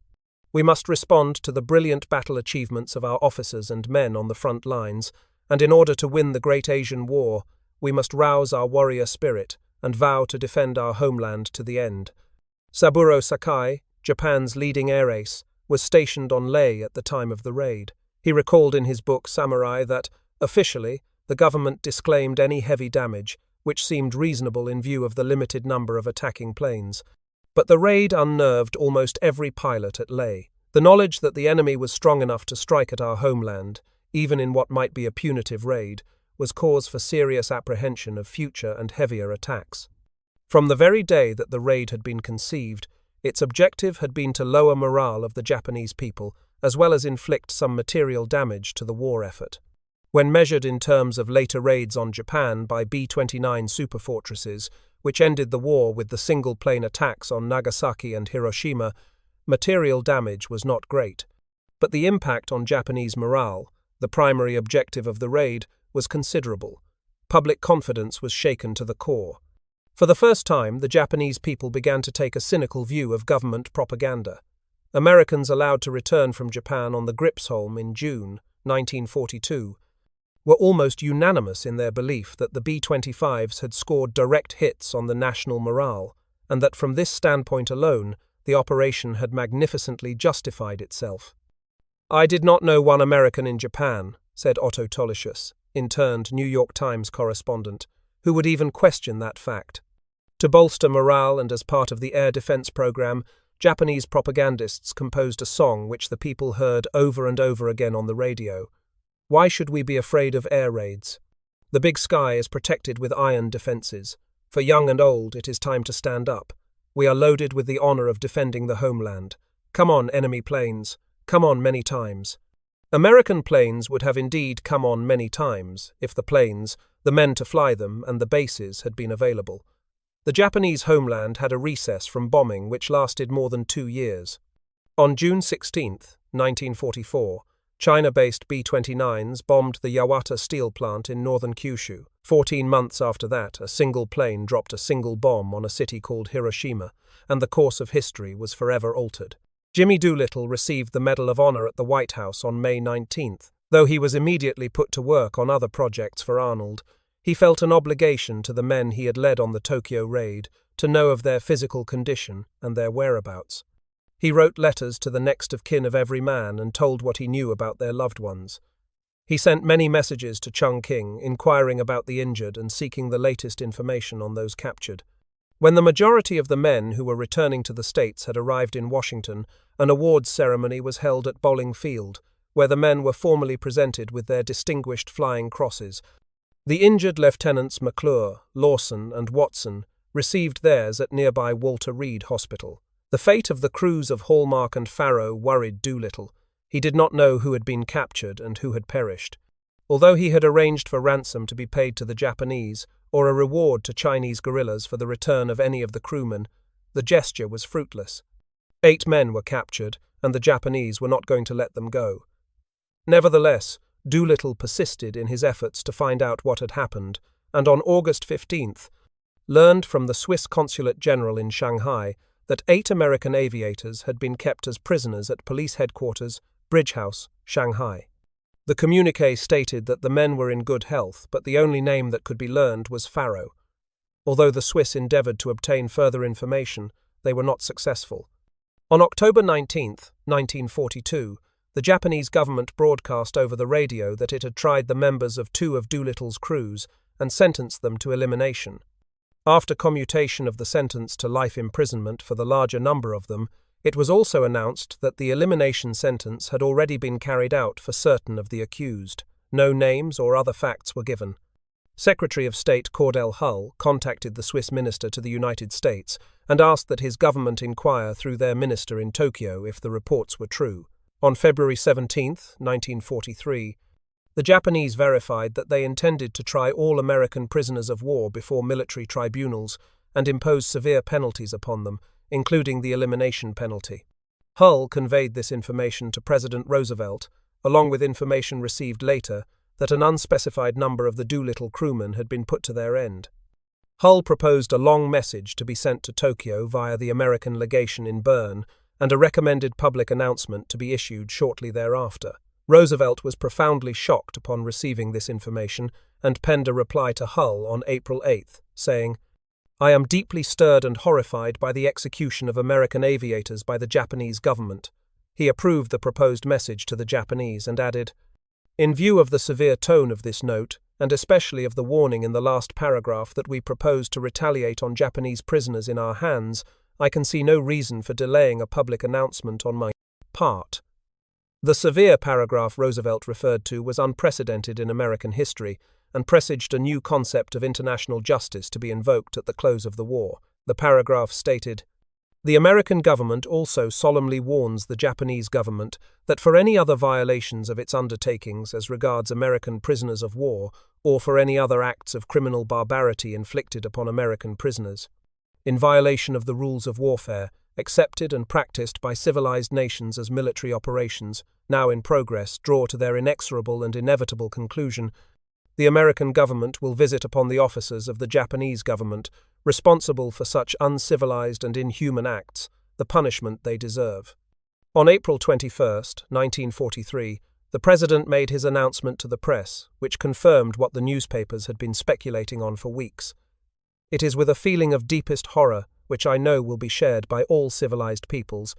We must respond to the brilliant battle achievements of our officers and men on the front lines, and in order to win the Great Asian War, we must rouse our warrior spirit and vow to defend our homeland to the end. Saburo Sakai, Japan's leading air ace, was stationed on Leh at the time of the raid. He recalled in his book Samurai that, officially, the government disclaimed any heavy damage, which seemed reasonable in view of the limited number of attacking planes. But the raid unnerved almost every pilot at Leh. The knowledge that the enemy was strong enough to strike at our homeland, even in what might be a punitive raid, was cause for serious apprehension of future and heavier attacks. From the very day that the raid had been conceived, its objective had been to lower morale of the Japanese people, as well as inflict some material damage to the war effort. When measured in terms of later raids on Japan by B-29 superfortresses, which ended the war with the single-plane attacks on Nagasaki and Hiroshima, material damage was not great. But the impact on Japanese morale, the primary objective of the raid, was considerable. Public confidence was shaken to the core. For the first time, the Japanese people began to take a cynical view of government propaganda. Americans allowed to return from Japan on the Gripsholm in June 1942 were almost unanimous in their belief that the B-25s had scored direct hits on the national morale, and that from this standpoint alone, the operation had magnificently justified itself. "I did not know one American in Japan," said Audacious, interned New York Times correspondent, "who would even question that fact." To bolster morale and as part of the air defense program, Japanese propagandists composed a song which the people heard over and over again on the radio. Why should we be afraid of air raids? The big sky is protected with iron defenses. For young and old, it is time to stand up. We are loaded with the honor of defending the homeland. Come on, enemy planes. Come on many times. American planes would have indeed come on many times if the planes, the men to fly them, and the bases had been available. The Japanese homeland had a recess from bombing which lasted more than 2 years. On June 16, 1944, China-based B-29s bombed the Yawata steel plant in northern Kyushu. 14 months after that, a single plane dropped a single bomb on a city called Hiroshima, and the course of history was forever altered. Jimmy Doolittle received the Medal of Honor at the White House on May 19th. Though he was immediately put to work on other projects for Arnold, he felt an obligation to the men he had led on the Tokyo raid to know of their physical condition and their whereabouts. He wrote letters to the next of kin of every man and told what he knew about their loved ones. He sent many messages to Chungking, inquiring about the injured and seeking the latest information on those captured. When the majority of the men who were returning to the States had arrived in Washington, an awards ceremony was held at Bowling Field, where the men were formally presented with their distinguished flying crosses. The injured Lieutenants McClure, Lawson, and Watson received theirs at nearby Walter Reed Hospital. The fate of the crews of Hallmark and Farrow worried Doolittle. He did not know who had been captured and who had perished. Although he had arranged for ransom to be paid to the Japanese, or a reward to Chinese guerrillas for the return of any of the crewmen, the gesture was fruitless. 8 men were captured, and the Japanese were not going to let them go. Nevertheless, Doolittle persisted in his efforts to find out what had happened, and on August 15th, learned from the Swiss Consulate General in Shanghai that 8 American aviators had been kept as prisoners at police headquarters, Bridge House, Shanghai. The communiqué stated that the men were in good health, but the only name that could be learned was Farrow. Although the Swiss endeavored to obtain further information, they were not successful. On October 19, 1942, the Japanese government broadcast over the radio that it had tried the members of 2 of Doolittle's crews and sentenced them to elimination. After commutation of the sentence to life imprisonment for the larger number of them, it was also announced that the elimination sentence had already been carried out for certain of the accused. No names or other facts were given. Secretary of State Cordell Hull contacted the Swiss minister to the United States and asked that his government inquire through their minister in Tokyo if the reports were true. On February 17, 1943, the Japanese verified that they intended to try all American prisoners of war before military tribunals and impose severe penalties upon them, including the elimination penalty. Hull conveyed this information to President Roosevelt, along with information received later that an unspecified number of the Doolittle crewmen had been put to their end. Hull proposed a long message to be sent to Tokyo via the American legation in Bern and a recommended public announcement to be issued shortly thereafter. Roosevelt was profoundly shocked upon receiving this information and penned a reply to Hull on April 8, saying, "I am deeply stirred and horrified by the execution of American aviators by the Japanese government." He approved the proposed message to the Japanese and added, "In view of the severe tone of this note, and especially of the warning in the last paragraph that we propose to retaliate on Japanese prisoners in our hands, I can see no reason for delaying a public announcement on my part." The severe paragraph Roosevelt referred to was unprecedented in American history and presaged a new concept of international justice to be invoked at the close of the war. The paragraph stated, "The American government also solemnly warns the Japanese government that for any other violations of its undertakings as regards American prisoners of war, or for any other acts of criminal barbarity inflicted upon American prisoners, in violation of the rules of warfare, accepted and practiced by civilized nations as military operations, now in progress, draw to their inexorable and inevitable conclusion, the American government will visit upon the officers of the Japanese government, responsible for such uncivilized and inhuman acts, the punishment they deserve." On April 21, 1943, the President made his announcement to the press, which confirmed what the newspapers had been speculating on for weeks. "It is with a feeling of deepest horror, which I know will be shared by all civilized peoples,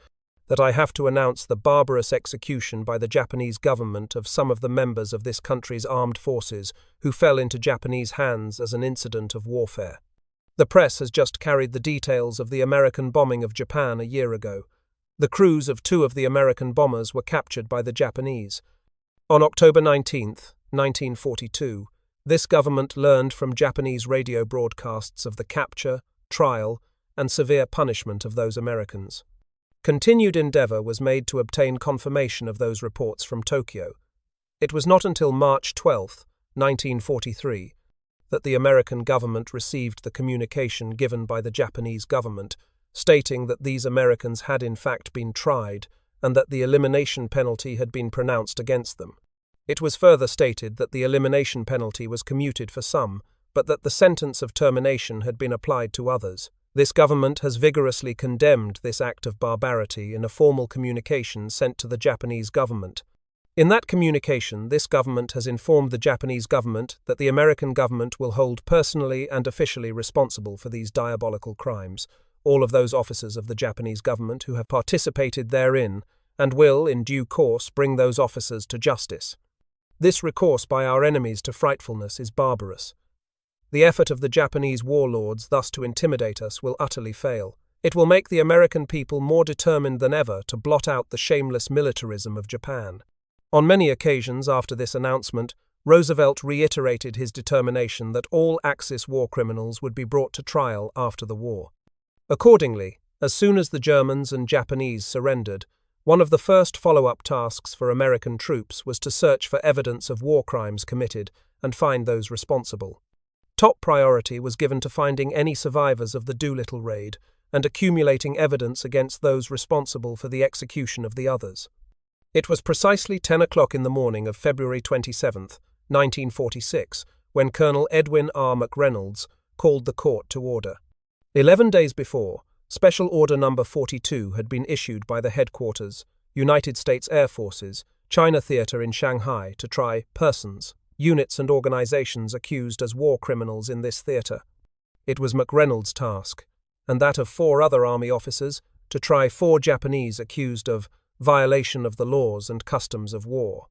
that I have to announce the barbarous execution by the Japanese government of some of the members of this country's armed forces who fell into Japanese hands as an incident of warfare. The press has just carried the details of the American bombing of Japan a year ago. The crews of 2 of the American bombers were captured by the Japanese. On October 19, 1942, this government learned from Japanese radio broadcasts of the capture, trial, and severe punishment of those Americans. Continued endeavor was made to obtain confirmation of those reports from Tokyo. It was not until March 12, 1943, that the American government received the communication given by the Japanese government, stating that these Americans had in fact been tried and that the elimination penalty had been pronounced against them. It was further stated that the elimination penalty was commuted for some, but that the sentence of termination had been applied to others. This government has vigorously condemned this act of barbarity in a formal communication sent to the Japanese government. In that communication, this government has informed the Japanese government that the American government will hold personally and officially responsible for these diabolical crimes all of those officers of the Japanese government who have participated therein, and will, in due course, bring those officers to justice. This recourse by our enemies to frightfulness is barbarous. The effort of the Japanese warlords thus to intimidate us will utterly fail. It will make the American people more determined than ever to blot out the shameless militarism of Japan. On many occasions after this announcement, Roosevelt reiterated his determination that all Axis war criminals would be brought to trial after the war. Accordingly, as soon as the Germans and Japanese surrendered, one of the first follow-up tasks for American troops was to search for evidence of war crimes committed and find those responsible. Top priority was given to finding any survivors of the Doolittle Raid and accumulating evidence against those responsible for the execution of the others. It was precisely 10 o'clock in the morning of February 27, 1946, when Colonel Edwin R. McReynolds called the court to order. 11 days before, Special Order No. 42 had been issued by the headquarters, United States Air Forces, China Theater in Shanghai to try persons, units and organizations accused as war criminals in this theater. It was McReynolds' task, and that of 4 other Army officers, to try 4 Japanese accused of violation of the laws and customs of war.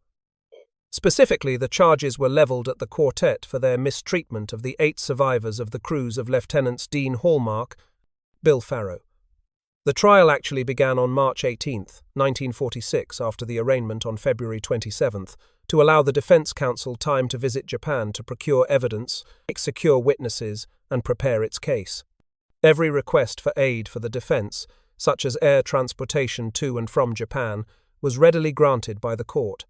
Specifically, the charges were leveled at the quartet for their mistreatment of the 8 survivors of the crews of Lieutenants Dean Hallmark, Bill Farrow. The trial actually began on March 18, 1946, after the arraignment on February 27, to allow the Defense Council time to visit Japan to procure evidence, secure witnesses, and prepare its case. Every request for aid for the defense, such as air transportation to and from Japan, was readily granted by the court.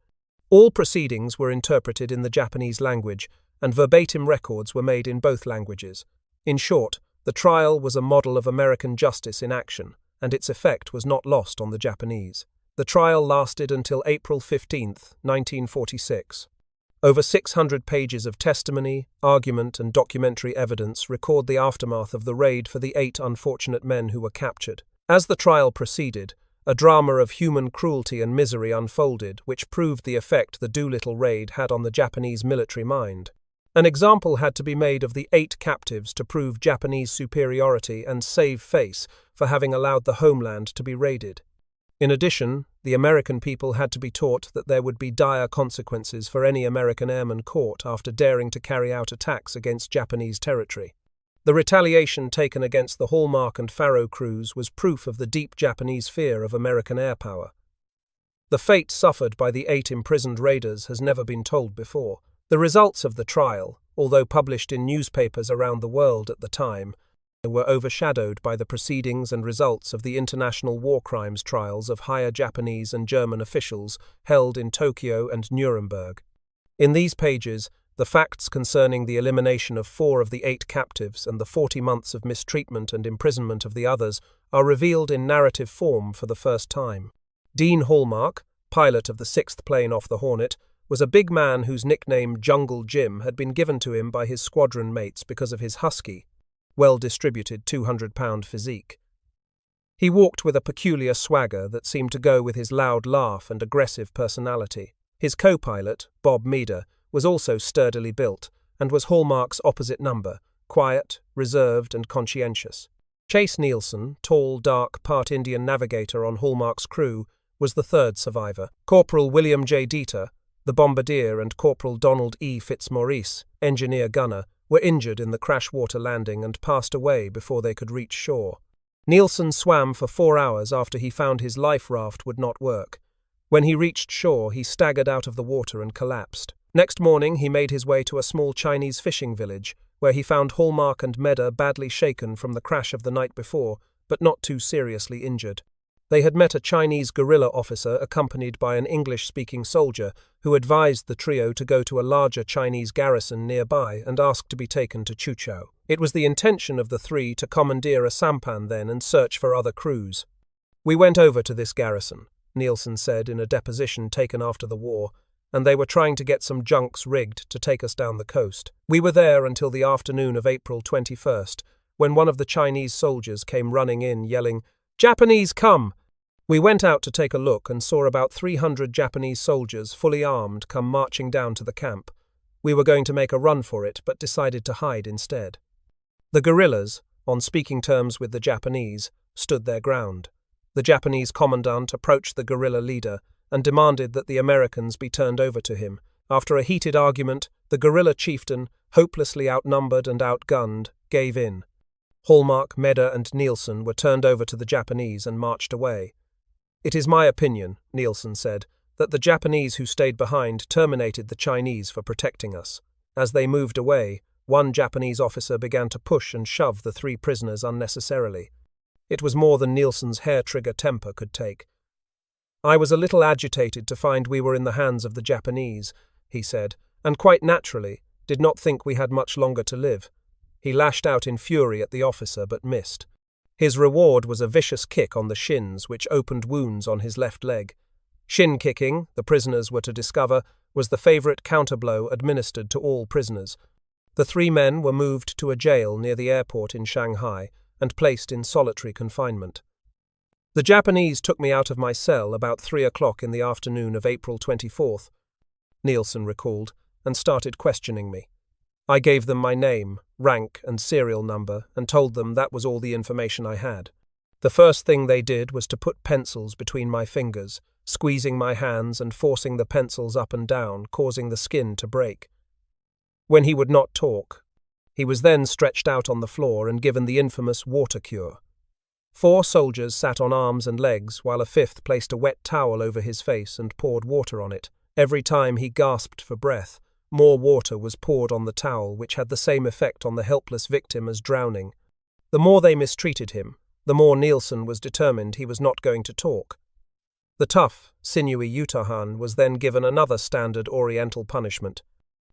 All proceedings were interpreted in the Japanese language, and verbatim records were made in both languages. In short, The trial was a model of American justice in action, and its effect was not lost on the Japanese. The trial lasted until April 15, 1946. Over 600 pages of testimony, argument, and documentary evidence record the aftermath of the raid for the 8 unfortunate men who were captured. As the trial proceeded, a drama of human cruelty and misery unfolded, which proved the effect the Doolittle Raid had on the Japanese military mind. An example had to be made of the 8 captives to prove Japanese superiority and save face for having allowed the homeland to be raided. In addition, the American people had to be taught that there would be dire consequences for any American airman caught after daring to carry out attacks against Japanese territory. The retaliation taken against the Hallmark and Faro crews was proof of the deep Japanese fear of American air power. The fate suffered by the 8 imprisoned raiders has never been told before. The results of the trial, although published in newspapers around the world at the time, were overshadowed by the proceedings and results of the international war crimes trials of higher Japanese and German officials held in Tokyo and Nuremberg. In these pages, the facts concerning the elimination of 4 of the 8 captives and the 40 months of mistreatment and imprisonment of the others are revealed in narrative form for the first time. Dean Hallmark, pilot of the 6th plane off the Hornet, was a big man whose nickname Jungle Jim had been given to him by his squadron mates because of his husky, well-distributed 200-pound physique. He walked with a peculiar swagger that seemed to go with his loud laugh and aggressive personality. His co-pilot, Bob Meader, was also sturdily built and was Hallmark's opposite number, quiet, reserved, and conscientious. Chase Nielsen, tall, dark, part Indian navigator on Hallmark's crew, was the 3rd survivor. Corporal William J. Dieter, the bombardier, and Corporal Donald E. Fitzmaurice, engineer-gunner, were injured in the crash-water landing and passed away before they could reach shore. Nielsen swam for 4 hours after he found his life raft would not work. When he reached shore, he staggered out of the water and collapsed. Next morning, he made his way to a small Chinese fishing village, where he found Hallmark and Meader badly shaken from the crash of the night before, but not too seriously injured. They had met a Chinese guerrilla officer accompanied by an English-speaking soldier who advised the trio to go to a larger Chinese garrison nearby and ask to be taken to Chuchao. It was the intention of the 3 to commandeer a sampan then and search for other crews. "We went over to this garrison," Nielsen said in a deposition taken after the war, "and they were trying to get some junks rigged to take us down the coast. We were there until the afternoon of April 21st, when one of the Chinese soldiers came running in yelling, 'Japanese, come!' We went out to take a look and saw about 300 Japanese soldiers, fully armed, come marching down to the camp. We were going to make a run for it, but decided to hide instead. The guerrillas, on speaking terms with the Japanese, stood their ground. The Japanese commandant approached the guerrilla leader and demanded that the Americans be turned over to him. After a heated argument, the guerrilla chieftain, hopelessly outnumbered and outgunned, gave in. Hallmark, Meader, and Nielsen were turned over to the Japanese and marched away. 'It is my opinion,' Nielsen said, 'that the Japanese who stayed behind terminated the Chinese for protecting us. As they moved away, one Japanese officer began to push and shove the 3 prisoners unnecessarily. It was more than Nielsen's hair-trigger temper could take. I was a little agitated to find we were in the hands of the Japanese,' he said, 'and quite naturally did not think we had much longer to live.' He lashed out in fury at the officer but missed. His reward was a vicious kick on the shins which opened wounds on his left leg. Shin kicking, the prisoners were to discover, was the favourite counterblow administered to all prisoners. The 3 men were moved to a jail near the airport in Shanghai and placed in solitary confinement. The Japanese took me out of my cell about 3 o'clock in the afternoon of April 24th, Nielsen recalled, and started questioning me. I gave them my name, rank, and serial number and told them that was all the information I had. The first thing they did was to put pencils between my fingers, squeezing my hands and forcing the pencils up and down, causing the skin to break. When he would not talk, he was then stretched out on the floor and given the infamous water cure. 4 soldiers sat on arms and legs while a 5th placed a wet towel over his face and poured water on it. Every time he gasped for breath, more water was poured on the towel, which had the same effect on the helpless victim as drowning. The more they mistreated him, the more Nielsen was determined he was not going to talk. The tough, sinewy Utahan was then given another standard Oriental punishment.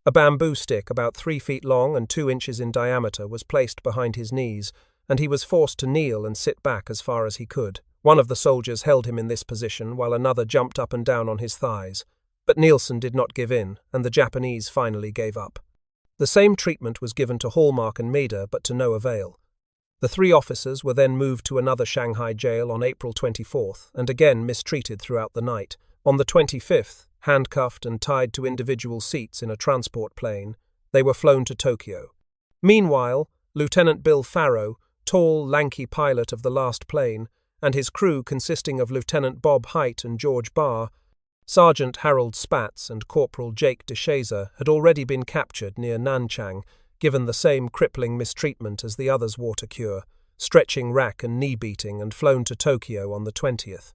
A bamboo stick about 3 feet long and 2 inches in diameter was placed behind his knees, and he was forced to kneel and sit back as far as he could. One of the soldiers held him in this position while another jumped up and down on his thighs. But Nielsen did not give in, and the Japanese finally gave up. The same treatment was given to Hallmark and Maida, but to no avail. The 3 officers were then moved to another Shanghai jail on April 24th, and again mistreated throughout the night. On the 25th, handcuffed and tied to individual seats in a transport plane, they were flown to Tokyo. Meanwhile, Lieutenant Bill Farrow, tall, lanky pilot of the last plane, and his crew consisting of Lieutenant Bob Height and George Barr, Sergeant Harold Spatz and Corporal Jake DeShazer had already been captured near Nanchang, given the same crippling mistreatment as the others' water cure, stretching rack and knee beating, and flown to Tokyo on the 20th.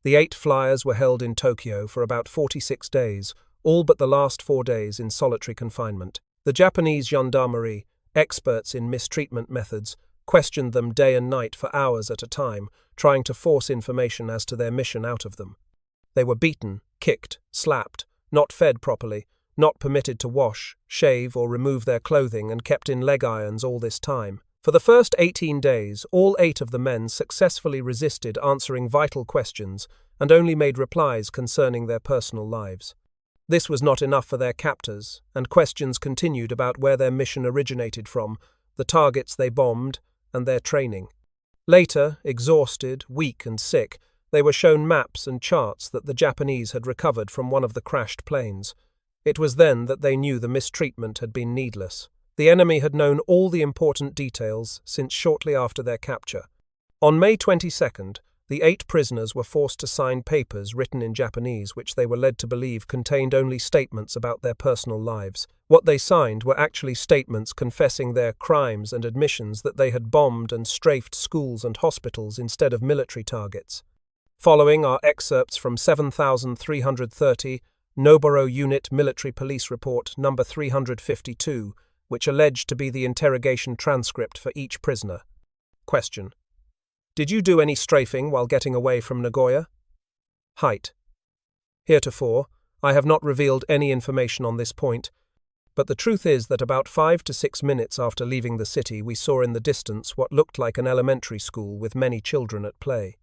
The 8 flyers were held in Tokyo for about 46 days, all but the last 4 days in solitary confinement. The Japanese gendarmerie, experts in mistreatment methods, questioned them day and night for hours at a time, trying to force information as to their mission out of them. They were beaten, kicked, slapped, not fed properly, not permitted to wash, shave, or remove their clothing, and kept in leg irons all this time. For the first 18 days, all 8 of the men successfully resisted answering vital questions and only made replies concerning their personal lives. This was not enough for their captors, and questions continued about where their mission originated from, the targets they bombed, and their training. Later, exhausted, weak, and sick, they were shown maps and charts that the Japanese had recovered from one of the crashed planes. It was then that they knew the mistreatment had been needless. The enemy had known all the important details since shortly after their capture. On May 22nd, the 8 prisoners were forced to sign papers written in Japanese which they were led to believe contained only statements about their personal lives. What they signed were actually statements confessing their crimes and admissions that they had bombed and strafed schools and hospitals instead of military targets. Following are excerpts from 7330 Noboro Unit Military Police Report number 352, which alleged to be the interrogation transcript for each prisoner. Question: did you do any strafing while getting away from Nagoya? Height: heretofore, I have not revealed any information on this point, but the truth is that about 5 to 6 minutes after leaving the city we saw in the distance what looked like an elementary school with many children at play.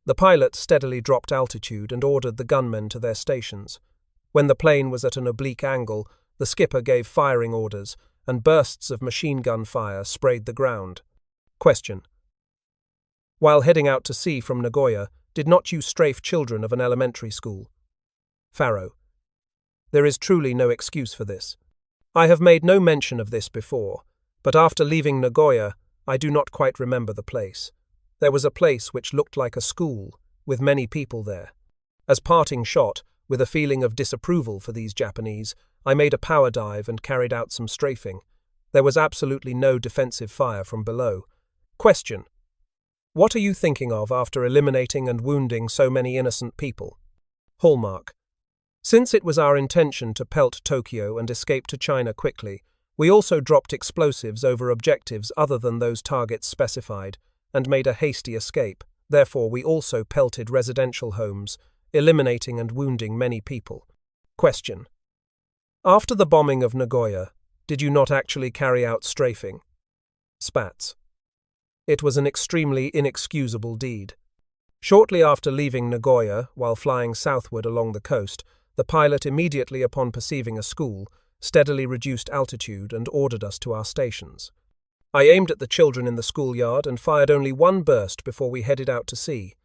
The pilot steadily dropped altitude and ordered the gunmen to their stations. When the plane was at an oblique angle, the skipper gave firing orders, and bursts of machine gun fire sprayed the ground. Question: while heading out to sea from Nagoya, did not you strafe children of an elementary school? Farrow: there is truly no excuse for this. I have made no mention of this before, but after leaving Nagoya, I do not quite remember the place. There was a place which looked like a school, with many people there. As parting shot, with a feeling of disapproval for these Japanese, I made a power dive and carried out some strafing. There was absolutely no defensive fire from below. Question: what are you thinking of after eliminating and wounding so many innocent people? Hallmark: since it was our intention to pelt Tokyo and escape to China quickly, we also dropped explosives over objectives other than those targets specified, and made a hasty escape. Therefore, we also pelted residential homes, eliminating and wounding many people. Question: after the bombing of Nagoya, did you not actually carry out strafing? Spatz: it was an extremely inexcusable deed. Shortly after leaving Nagoya, while flying southward along the coast, the pilot immediately upon perceiving a school, steadily reduced altitude and ordered us to our stations. I aimed at the children in the schoolyard and fired only one burst before we headed out to sea.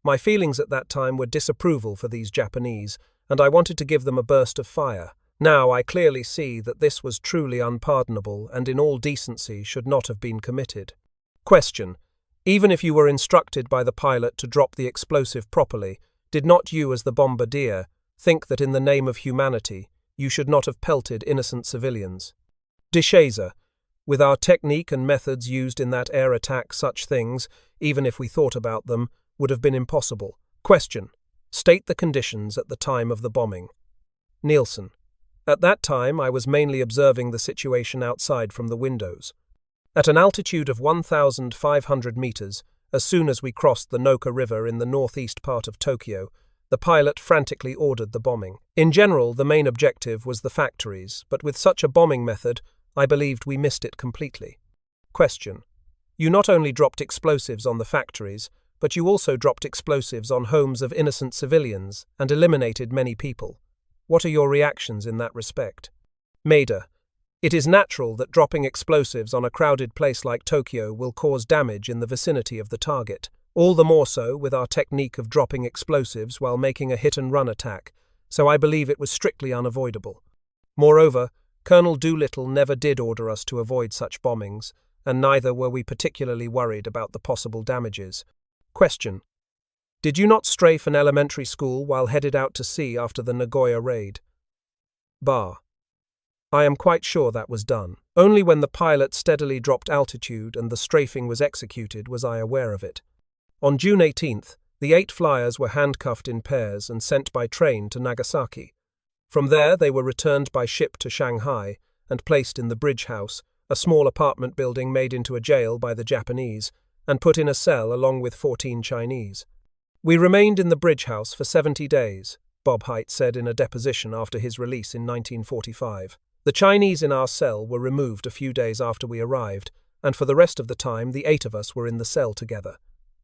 My feelings at that time were disapproval for these Japanese, and I wanted to give them a burst of fire. Now I clearly see that this was truly unpardonable and in all decency should not have been committed. Question: even if you were instructed by the pilot to drop the explosive properly, did not you as the bombardier think that in the name of humanity you should not have pelted innocent civilians? DeShazer: with our technique and methods used in that air attack, such things, even if we thought about them, would have been impossible. Question: state the conditions at the time of the bombing. Nielsen: at that time I was mainly observing the situation outside from the windows. At an altitude of 1,500 meters, as soon as we crossed the Noka River in the northeast part of Tokyo, The pilot frantically ordered the bombing. In general, the main objective was the factories, but with such a bombing method, I believed we missed it completely. Question. You not only dropped explosives on the factories, but you also dropped explosives on homes of innocent civilians and eliminated many people. What are your reactions in that respect? Maida. It is natural that dropping explosives on a crowded place like Tokyo will cause damage in the vicinity of the target. All the more so with our technique of dropping explosives while making a hit-and-run attack, so I believe it was strictly unavoidable. Moreover, Colonel Doolittle never did order us to avoid such bombings, and neither were we particularly worried about the possible damages. Question. Did you not strafe an elementary school while headed out to sea after the Nagoya raid? Bar. I am quite sure that was done. Only when the pilot steadily dropped altitude and the strafing was executed was I aware of it. On June 18th, the 8 flyers were handcuffed in pairs and sent by train to Nagasaki. From there they were returned by ship to Shanghai and placed in the Bridge House, a small apartment building made into a jail by the Japanese, and put in a cell along with 14 Chinese. We remained in the Bridge House for 70 days, Bob Haidt said in a deposition after his release in 1945. The Chinese in our cell were removed a few days after we arrived, and for the rest of the time the 8 of us were in the cell together.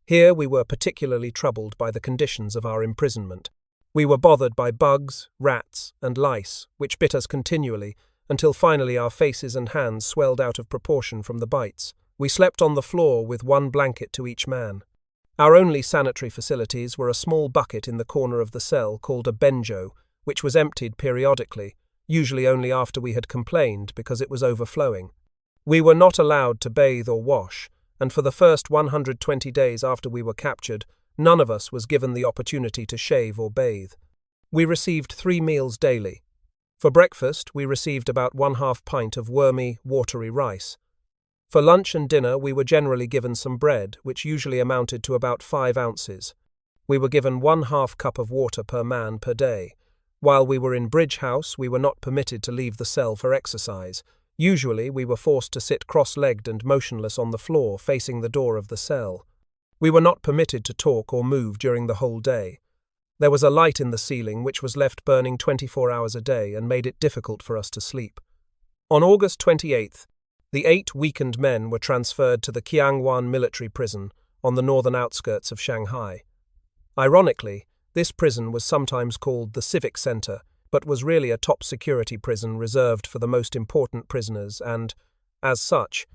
Here we were particularly troubled by the conditions of our imprisonment. We were bothered by bugs, rats, and lice, which bit us continually, until finally our faces and hands swelled out of proportion from the bites. We slept on the floor with 1 blanket to each man. Our only sanitary facilities were a small bucket in the corner of the cell called a benjo, which was emptied periodically, usually only after we had complained because it was overflowing. We were not allowed to bathe or wash, and for the first 120 days after we were captured, none of us was given the opportunity to shave or bathe. We received 3 meals daily. For breakfast, we received about 1/2 pint of wormy, watery rice. For lunch and dinner, we were generally given some bread, which usually amounted to about 5 ounces. We were given 1/2 cup of water per man per day. While we were in Bridge House, we were not permitted to leave the cell for exercise. Usually, we were forced to sit cross-legged and motionless on the floor facing the door of the cell. We were not permitted to talk or move during the whole day. There was a light in the ceiling which was left burning 24 hours a day and made it difficult for us to sleep. On August 28th, the 8 weakened men were transferred to the Qiangwan military prison on the northern outskirts of Shanghai. Ironically, this prison was sometimes called the Civic Center, but was really a top-security prison reserved for the most important prisoners and, as such,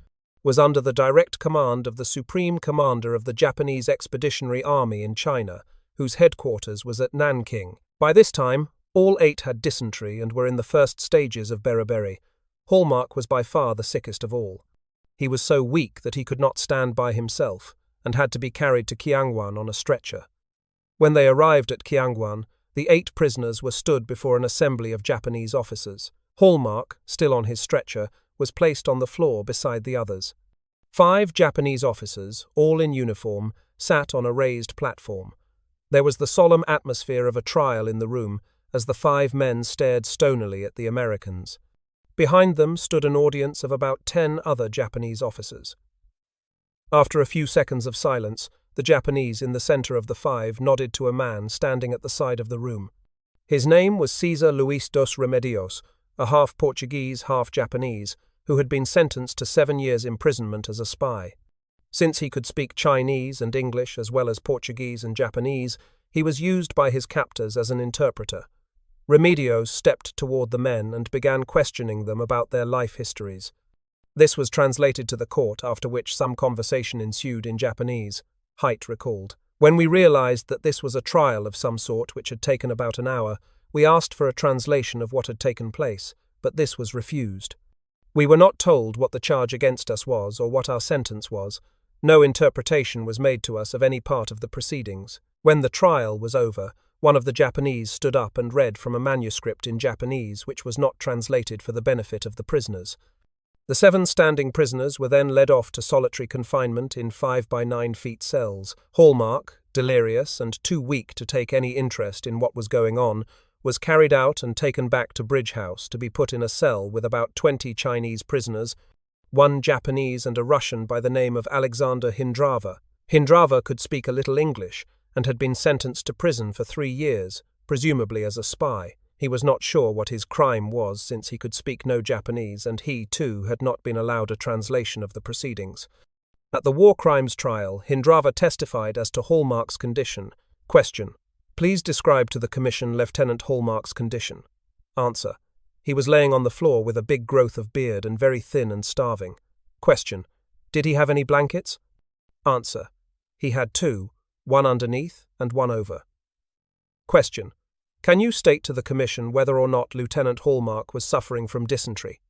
was under the direct command of the Supreme Commander of the Japanese Expeditionary Army in China, whose headquarters was at Nanking. By this time, all 8 had dysentery and were in the first stages of beriberi. Hallmark was by far the sickest of all. He was so weak that he could not stand by himself and had to be carried to Qiangwan on a stretcher. When they arrived at Qiangwan, the 8 prisoners were stood before an assembly of Japanese officers. Hallmark, still on his stretcher, was placed on the floor beside the others. 5 Japanese officers, all in uniform, sat on a raised platform. There was the solemn atmosphere of a trial in the room as the 5 men stared stonily at the Americans. Behind them stood an audience of about 10 other Japanese officers. After a few seconds of silence, the Japanese in the center of the 5 nodded to a man standing at the side of the room. His name was Cesar Luis dos Remedios, a half-Portuguese, half-Japanese, who had been sentenced to 7 years imprisonment as a spy. Since he could speak Chinese and English as well as Portuguese and Japanese, he was used by his captors as an interpreter. Remedios stepped toward the men and began questioning them about their life histories. This was translated to the court, after which some conversation ensued in Japanese. Haidt recalled. When we realized that this was a trial of some sort which had taken about an hour, we asked for a translation of what had taken place, but this was refused. We were not told what the charge against us was or what our sentence was. No interpretation was made to us of any part of the proceedings. When the trial was over, one of the Japanese stood up and read from a manuscript in Japanese which was not translated for the benefit of the prisoners. The 7 standing prisoners were then led off to solitary confinement in 5 by 9 feet cells. Hallmark, delirious and too weak to take any interest in what was going on, was carried out and taken back to Bridge House to be put in a cell with about 20 Chinese prisoners, 1 Japanese and a Russian by the name of Alexander Hindrava. Hindrava could speak a little English, and had been sentenced to prison for 3 years, presumably as a spy. He was not sure what his crime was since he could speak no Japanese and he, too, had not been allowed a translation of the proceedings. At the war crimes trial, Hindrava testified as to Hallmark's condition. Question: Please describe to the Commission Lieutenant Hallmark's condition. Answer: He was laying on the floor with a big growth of beard and very thin and starving. Question: Did he have any blankets? Answer: He had 2, one underneath and one over. Question: Can you state to the Commission whether or not Lieutenant Hallmark was suffering from dysentery?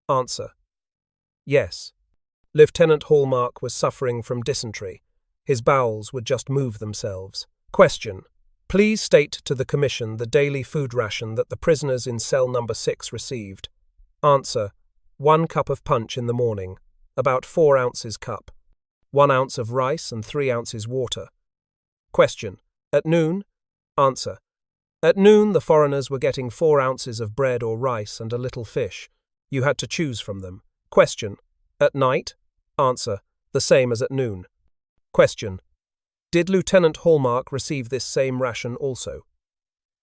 Answer: Yes. Lieutenant Hallmark was suffering from dysentery. His bowels would just move themselves. Question: Please state to the Commission the daily food ration that the prisoners in cell number 6 received. Answer: 1 cup of punch in the morning, about 4 ounces cup, 1 ounce of rice and 3 ounces water. Question: At noon? Answer: At noon the foreigners were getting 4 ounces of bread or rice and a little fish. You had to choose from them. Question: At night? Answer: The same as at noon. Question: Did Lieutenant Hallmark receive this same ration also?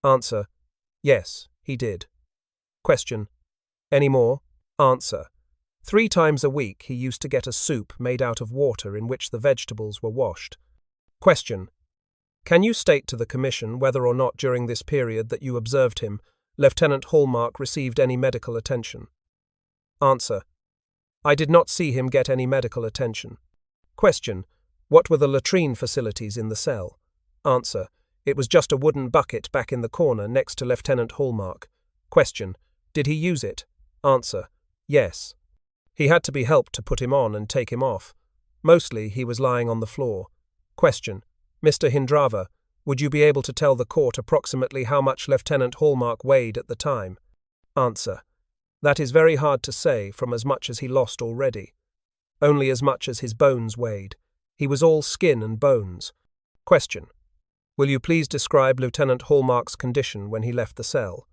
Answer: Yes, he did. Question: Any more? Answer: 3 times a week he used to get a soup made out of water in which the vegetables were washed. Question: Can you state to the Commission whether or not during this period that you observed him, Lieutenant Hallmark received any medical attention? Answer: I did not see him get any medical attention. Question: What were the latrine facilities in the cell? Answer: It was just a wooden bucket back in the corner next to Lieutenant Hallmark. Question: Did he use it? Answer: Yes. He had to be helped to put him on and take him off. Mostly he was lying on the floor. Question: Mr. Hindrava, would you be able to tell the court approximately how much Lieutenant Hallmark weighed at the time? Answer: That is very hard to say from as much as he lost already. Only as much as his bones weighed. He was all skin and bones. Question: Will you please describe Lieutenant Hallmark's condition when he left the cell?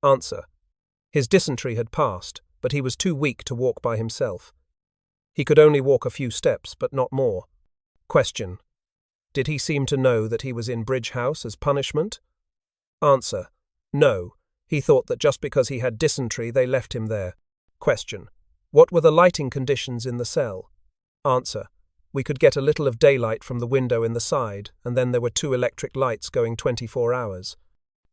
Answer: His dysentery had passed, but he was too weak to walk by himself. He could only walk a few steps, but not more. Question: Did he seem to know that he was in Bridge House as punishment? Answer: No. He thought that just because he had dysentery they left him there. Question: What were the lighting conditions in the cell? Answer: We could get a little of daylight from the window in the side, and then there were 2 electric lights going 24 hours.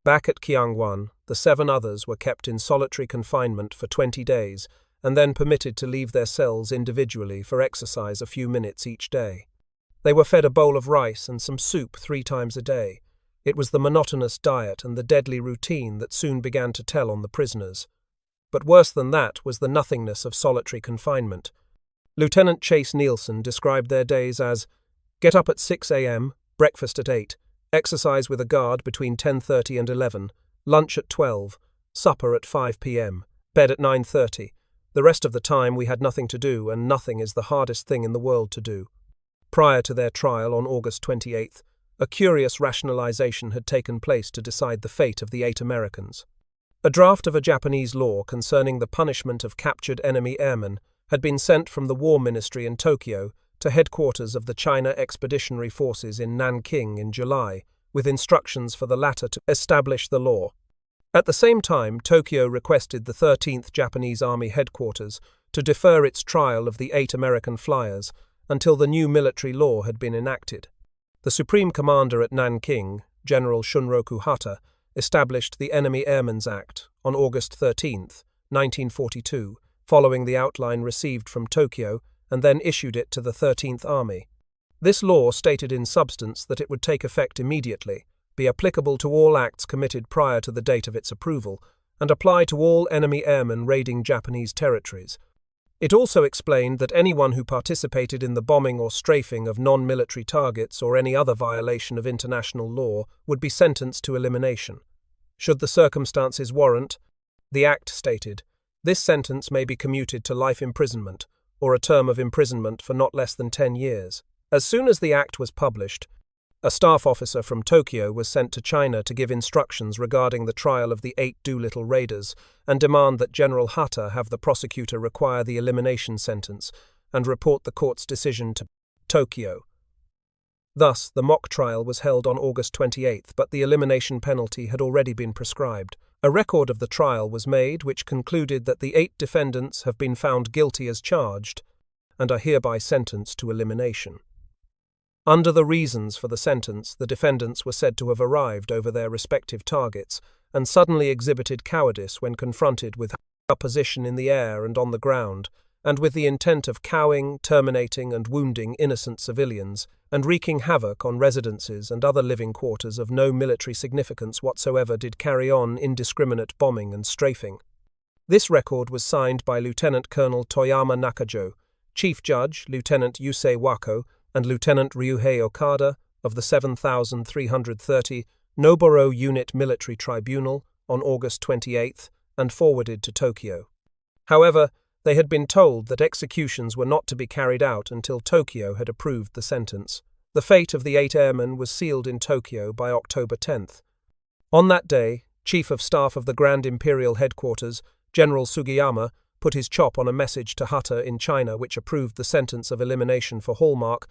Back at Kyangwon, the 7 others were kept in solitary confinement for 20 days, and then permitted to leave their cells individually for exercise a few minutes each day. They were fed a bowl of rice and some soup 3 times a day. It was the monotonous diet and the deadly routine that soon began to tell on the prisoners. But worse than that was the nothingness of solitary confinement. Lieutenant Chase Nielsen described their days as: get up at 6 a.m., breakfast at 8, exercise with a guard between 10:30 and 11, lunch at 12, supper at 5 p.m., bed at 9:30. The rest of the time we had nothing to do, and nothing is the hardest thing in the world to do. Prior to their trial on August 28th, a curious rationalization had taken place to decide the fate of the 8 Americans. A draft of a Japanese law concerning the punishment of captured enemy airmen had been sent from the War Ministry in Tokyo to headquarters of the China Expeditionary Forces in Nanking in July, with instructions for the latter to establish the law. At the same time, Tokyo requested the 13th Japanese Army headquarters to defer its trial of the 8 American flyers until the new military law had been enacted. The Supreme Commander at Nanking, General Shunroku Hata, established the Enemy Airmen's Act on August 13, 1942, following the outline received from Tokyo, and then issued it to the 13th Army. This law stated in substance that it would take effect immediately, be applicable to all acts committed prior to the date of its approval, and apply to all enemy airmen raiding Japanese territories. It also explained that anyone who participated in the bombing or strafing of non-military targets or any other violation of international law would be sentenced to elimination. Should the circumstances warrant, the Act stated, this sentence may be commuted to life imprisonment, or a term of imprisonment for not less than 10 years. As soon as the Act was published, a staff officer from Tokyo was sent to China to give instructions regarding the trial of the 8 Doolittle Raiders and demand that General Hata have the prosecutor require the elimination sentence and report the court's decision to Tokyo. Thus, the mock trial was held on August 28th, but the elimination penalty had already been prescribed. A record of the trial was made which concluded that the 8 defendants have been found guilty as charged and are hereby sentenced to elimination. Under the reasons for the sentence, the defendants were said to have arrived over their respective targets and suddenly exhibited cowardice when confronted with opposition in the air and on the ground, and with the intent of cowing, terminating and wounding innocent civilians, and wreaking havoc on residences and other living quarters of no military significance whatsoever, did carry on indiscriminate bombing and strafing. This record was signed by Lieutenant Colonel Toyama Nakajo, Chief Judge Lieutenant Yusei Wako, and Lieutenant Ryuhei Okada of the 7330 Noboro Unit Military Tribunal on August 28th and forwarded to Tokyo. However, they had been told that executions were not to be carried out until Tokyo had approved the sentence. The fate of the 8 airmen was sealed in Tokyo by October 10th. On that day, Chief of Staff of the Grand Imperial Headquarters, General Sugiyama, put his chop on a message to Hutter in China which approved the sentence of elimination for Hallmark,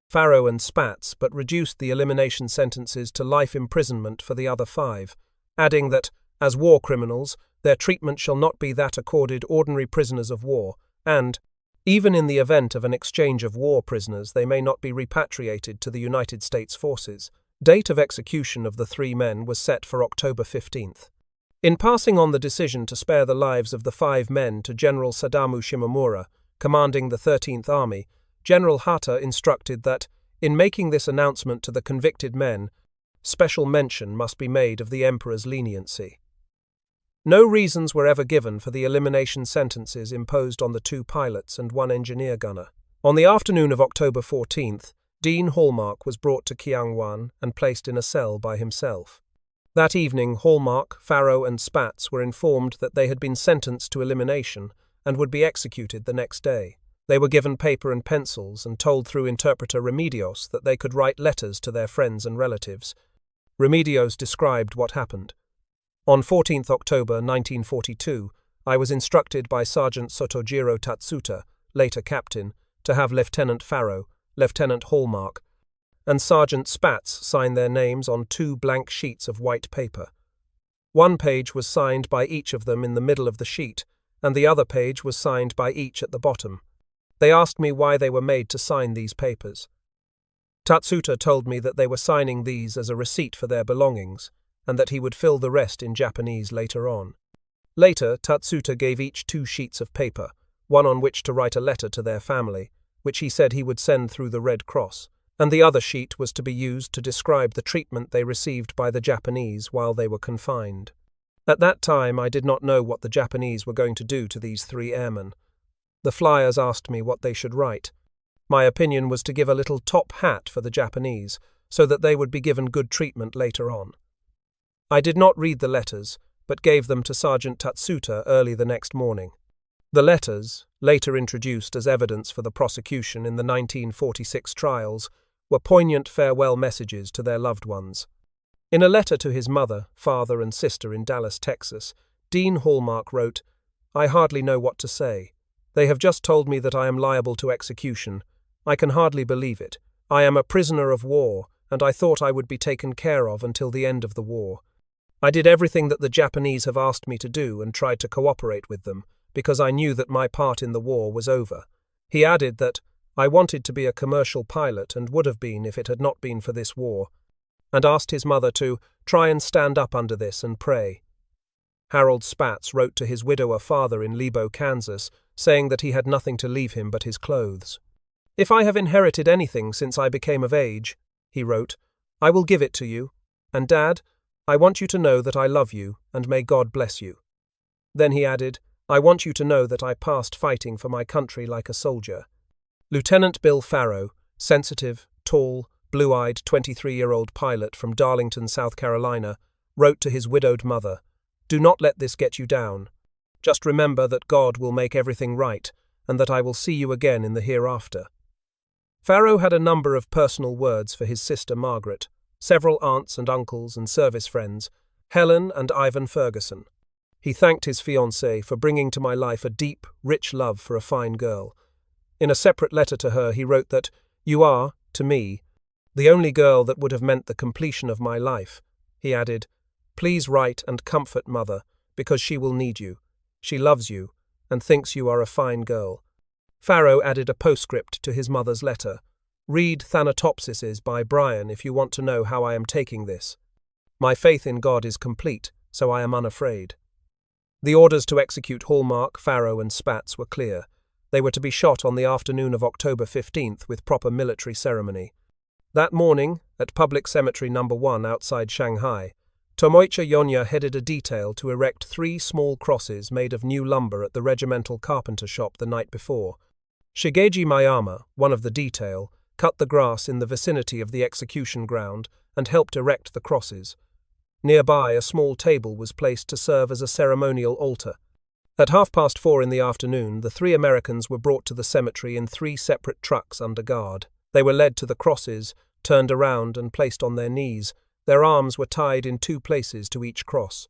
Farrow and Spatz, but reduced the elimination sentences to life imprisonment for the other 5, adding that, as war criminals, their treatment shall not be that accorded ordinary prisoners of war, and, even in the event of an exchange of war prisoners, they may not be repatriated to the United States forces. Date of execution of the 3 men was set for October 15th. In passing on the decision to spare the lives of the 5 men to General Sadamu Shimomura, commanding the 13th Army, General Hatta instructed that, in making this announcement to the convicted men, special mention must be made of the Emperor's leniency. No reasons were ever given for the elimination sentences imposed on the 2 pilots and 1 engineer gunner. On the afternoon of October 14th, Dean Hallmark was brought to Kyangwon and placed in a cell by himself. That evening, Hallmark, Farrow and Spatz were informed that they had been sentenced to elimination and would be executed the next day. They were given paper and pencils and told through interpreter Remedios that they could write letters to their friends and relatives. Remedios described what happened. On 14th October 1942, I was instructed by Sergeant Sotojiro Tatsuta, later captain, to have Lieutenant Farrow, Lieutenant Hallmark, and Sergeant Spatz sign their names on 2 blank sheets of white paper. 1 page was signed by each of them in the middle of the sheet, and the other page was signed by each at the bottom. They asked me why they were made to sign these papers. Tatsuta told me that they were signing these as a receipt for their belongings, and that he would fill the rest in Japanese later on. Later, Tatsuta gave each 2 sheets of paper, one on which to write a letter to their family, which he said he would send through the Red Cross, and the other sheet was to be used to describe the treatment they received by the Japanese while they were confined. At that time, I did not know what the Japanese were going to do to these 3 airmen. The flyers asked me what they should write. My opinion was to give a little top hat for the Japanese, so that they would be given good treatment later on. I did not read the letters, but gave them to Sergeant Tatsuta early the next morning. The letters, later introduced as evidence for the prosecution in the 1946 trials, were poignant farewell messages to their loved ones. In a letter to his mother, father and sister in Dallas, Texas, Dean Hallmark wrote, "I hardly know what to say. They have just told me that I am liable to execution. I can hardly believe it. I am a prisoner of war, and I thought I would be taken care of until the end of the war. I did everything that the Japanese have asked me to do and tried to cooperate with them, because I knew that my part in the war was over." He added that, "I wanted to be a commercial pilot and would have been if it had not been for this war," and asked his mother to try and stand up under this and pray. Harold Spatz wrote to his widower father in Lebo, Kansas, saying that he had nothing to leave him but his clothes. "If I have inherited anything since I became of age," he wrote, "I will give it to you, and Dad, I want you to know that I love you, and may God bless you." Then he added, "I want you to know that I passed fighting for my country like a soldier." Lieutenant Bill Farrow, sensitive, tall, blue-eyed 23-year-old pilot from Darlington, South Carolina, wrote to his widowed mother, "Do not let this get you down. Just remember that God will make everything right, and that I will see you again in the hereafter." Farrow had a number of personal words for his sister Margaret, several aunts and uncles and service friends, Helen and Ivan Ferguson. He thanked his fiancée for bringing to my life a deep, rich love for a fine girl. In a separate letter to her, he wrote that, "You are, to me, The only girl that would have meant the completion of my life. He added, "Please write and comfort Mother, because she will need you. She loves you, and thinks you are a fine girl." Farrow added a postscript to his mother's letter. "Read Thanatopsis by Brian if you want to know how I am taking this. My faith in God is complete, so I am unafraid." The orders to execute Hallmark, Farrow, and Spatz were clear. They were to be shot on the afternoon of October 15th with proper military ceremony. That morning, at Public Cemetery No. 1 outside Shanghai, Tomoichi Yonya headed a detail to erect 3 small crosses made of new lumber at the regimental carpenter shop the night before. Shigeji Miyama, one of the detail, cut the grass in the vicinity of the execution ground and helped erect the crosses. Nearby, a small table was placed to serve as a ceremonial altar. At 4:30 in the afternoon, the 3 Americans were brought to the cemetery in 3 separate trucks under guard. They were led to the crosses, turned around and placed on their knees. Their arms were tied in 2 places to each cross.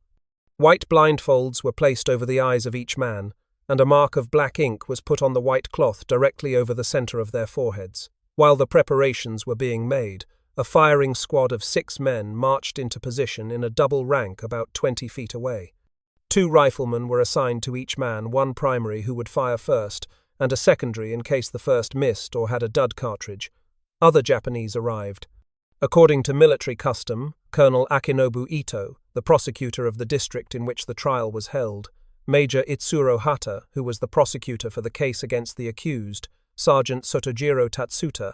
White blindfolds were placed over the eyes of each man, and a mark of black ink was put on the white cloth directly over the center of their foreheads. While the preparations were being made, a firing squad of 6 men marched into position in a double rank about 20 feet away. 2 riflemen were assigned to each man, 1 primary who would fire first, and a secondary in case the first missed or had a dud cartridge. Other Japanese arrived. According to military custom, Colonel Akinobu Ito, the prosecutor of the district in which the trial was held, Major Itsuro Hata, who was the prosecutor for the case against the accused, Sergeant Sotojiro Tatsuta,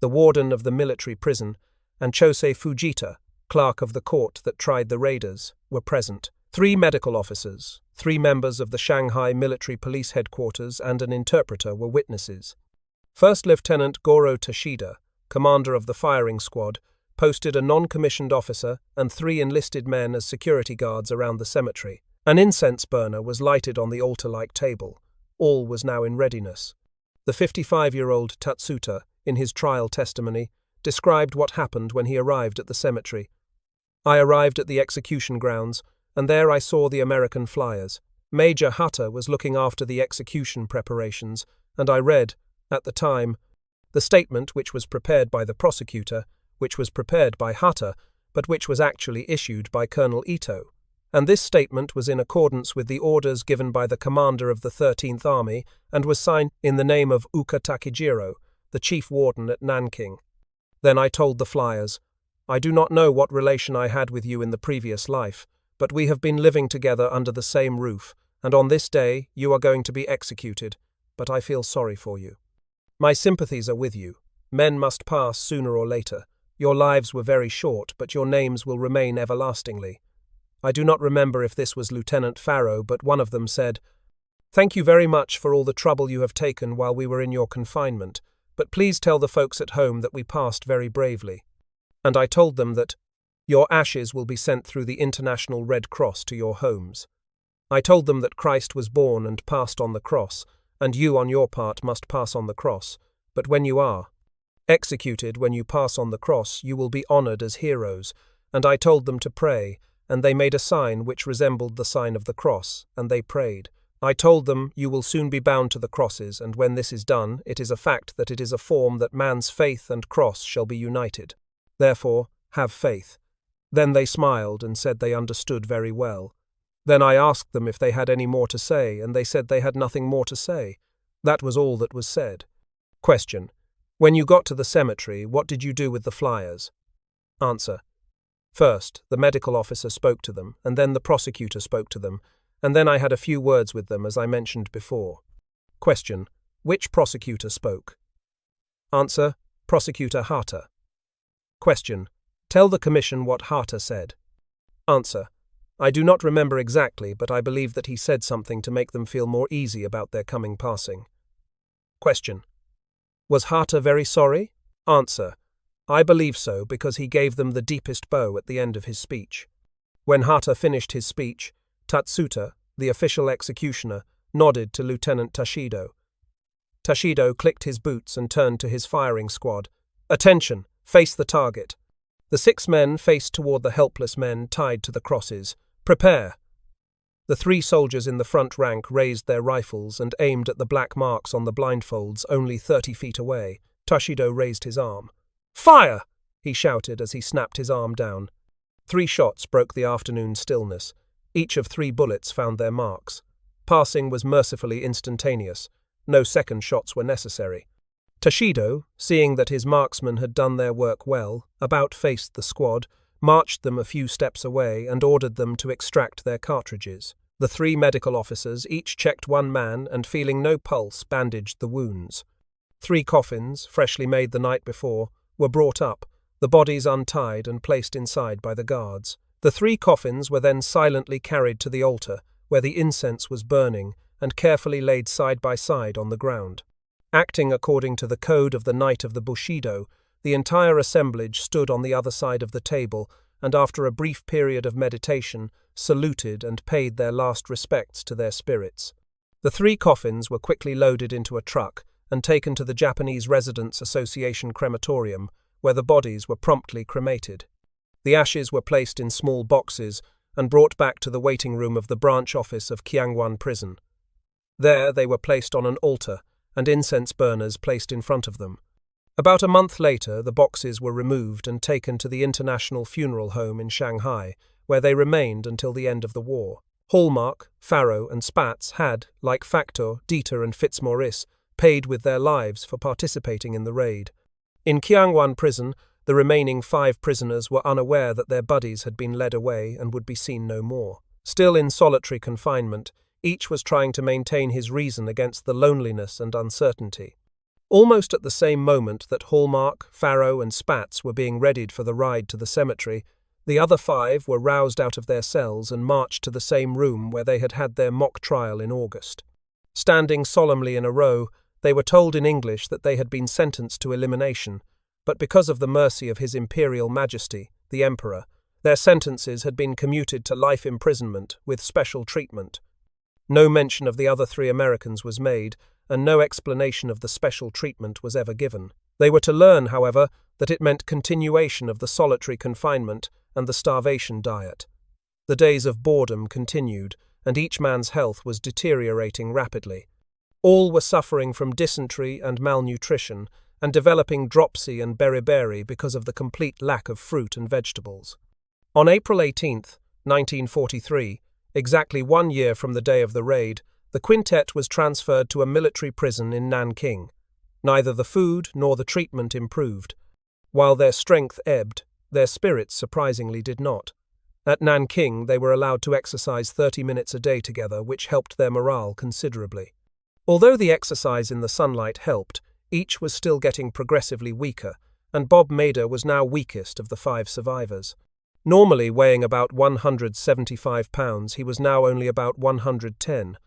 the warden of the military prison, and Chosei Fujita, clerk of the court that tried the raiders, were present. 3 medical officers, 3 members of the Shanghai Military Police Headquarters, and an interpreter were witnesses. First Lieutenant Goro Toshida, commander of the firing squad, posted a non-commissioned officer and 3 enlisted men as security guards around the cemetery. An incense burner was lighted on the altar-like table. All was now in readiness. The 55-year-old Tatsuta, in his trial testimony, described what happened when he arrived at the cemetery. "I arrived at the execution grounds, and there I saw the American flyers. Major Hata was looking after the execution preparations, and I read, at the time, the statement which was prepared by the prosecutor, which was prepared by Hata, but which was actually issued by Colonel Ito. And this statement was in accordance with the orders given by the commander of the 13th Army and was signed in the name of Uka Takijiro, the chief warden at Nanking. Then I told the flyers, I do not know what relation I had with you in the previous life, but we have been living together under the same roof, and on this day you are going to be executed, but I feel sorry for you. My sympathies are with you. Men must pass sooner or later. Your lives were very short, but your names will remain everlastingly. I do not remember if this was Lieutenant Farrow, but one of them said, Thank you very much for all the trouble you have taken while we were in your confinement, but please tell the folks at home that we passed very bravely. And I told them that your ashes will be sent through the International Red Cross to your homes. I told them that Christ was born and passed on the cross, and you on your part must pass on the cross, but when you are executed, when you pass on the cross, you will be honored as heroes. And I told them to pray, and they made a sign which resembled the sign of the cross, and they prayed. I told them, you will soon be bound to the crosses, and when this is done, it is a fact that it is a form that man's faith and cross shall be united. Therefore, have faith. Then they smiled and said they understood very well. Then I asked them if they had any more to say, and they said they had nothing more to say. That was all that was said. Question. When you got to the cemetery, what did you do with the flyers? Answer. First, the medical officer spoke to them, and then the prosecutor spoke to them, and then I had a few words with them, as I mentioned before. Question. Which prosecutor spoke? Answer. Prosecutor Hata. Question. Tell the commission what Hata said. Answer. I do not remember exactly, but I believe that he said something to make them feel more easy about their coming passing. Question. Was Hata very sorry? Answer. I believe so, because he gave them the deepest bow at the end of his speech. When Hata finished his speech, Tatsuta, the official executioner, nodded to Lieutenant Tashido. Tashido clicked his boots and turned to his firing squad. Attention! Face the target. The 6 men faced toward the helpless men tied to the crosses. Prepare! The 3 soldiers in the front rank raised their rifles and aimed at the black marks on the blindfolds only 30 feet away. Tashido raised his arm. "Fire!" he shouted as he snapped his arm down. 3 shots broke the afternoon stillness. Each of 3 bullets found their marks. Passing was mercifully instantaneous. No second shots were necessary. Toshido, seeing that his marksmen had done their work well, about-faced the squad, marched them a few steps away and ordered them to extract their cartridges. The 3 medical officers each checked 1 man and, feeling no pulse, bandaged the wounds. 3 coffins, freshly made the night before, were brought up, the bodies untied and placed inside by the guards. The 3 coffins were then silently carried to the altar, where the incense was burning, and carefully laid side by side on the ground. Acting according to the code of the Knight of the Bushido, the entire assemblage stood on the other side of the table and, after a brief period of meditation, saluted and paid their last respects to their spirits. The 3 coffins were quickly loaded into a truck and taken to the Japanese Residents Association crematorium, where the bodies were promptly cremated. The ashes were placed in small boxes and brought back to the waiting room of the branch office of Kyangwon Prison. There they were placed on an altar, and incense burners placed in front of them. About a month later, the boxes were removed and taken to the International Funeral Home in Shanghai, where they remained until the end of the war. Hallmark, Farrow and Spatz had, like Factor, Dieter and Fitzmaurice, paid with their lives for participating in the raid. In Kyangwon Prison, the remaining 5 prisoners were unaware that their buddies had been led away and would be seen no more. Still in solitary confinement, each was trying to maintain his reason against the loneliness and uncertainty. Almost at the same moment that Hallmark, Farrow and Spatz were being readied for the ride to the cemetery, the other 5 were roused out of their cells and marched to the same room where they had had their mock trial in August. Standing solemnly in a row, they were told in English that they had been sentenced to elimination, but because of the mercy of His Imperial Majesty, the Emperor, their sentences had been commuted to life imprisonment with special treatment. No mention of the other 3 Americans was made, and no explanation of the special treatment was ever given. They were to learn, however, that it meant continuation of the solitary confinement and the starvation diet. The days of boredom continued, and each man's health was deteriorating rapidly. All were suffering from dysentery and malnutrition, and developing dropsy and beriberi because of the complete lack of fruit and vegetables. On April 18, 1943, exactly 1 year from the day of the raid, the quintet was transferred to a military prison in Nanking. Neither the food nor the treatment improved. While their strength ebbed, their spirits surprisingly did not. At Nanking, they were allowed to exercise 30 minutes a day together, which helped their morale considerably. Although the exercise in the sunlight helped, each was still getting progressively weaker, and Bob Mader was now weakest of the 5 survivors. Normally weighing about 175 pounds, he was now only about 110.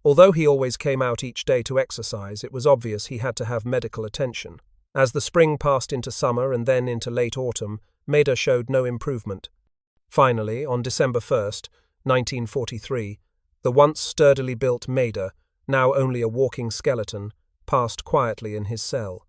Although he always came out each day to exercise, it was obvious he had to have medical attention. As the spring passed into summer and then into late autumn, Mader showed no improvement. Finally, on December 1, 1943, the once sturdily built Mader, now only a walking skeleton, passed quietly in his cell.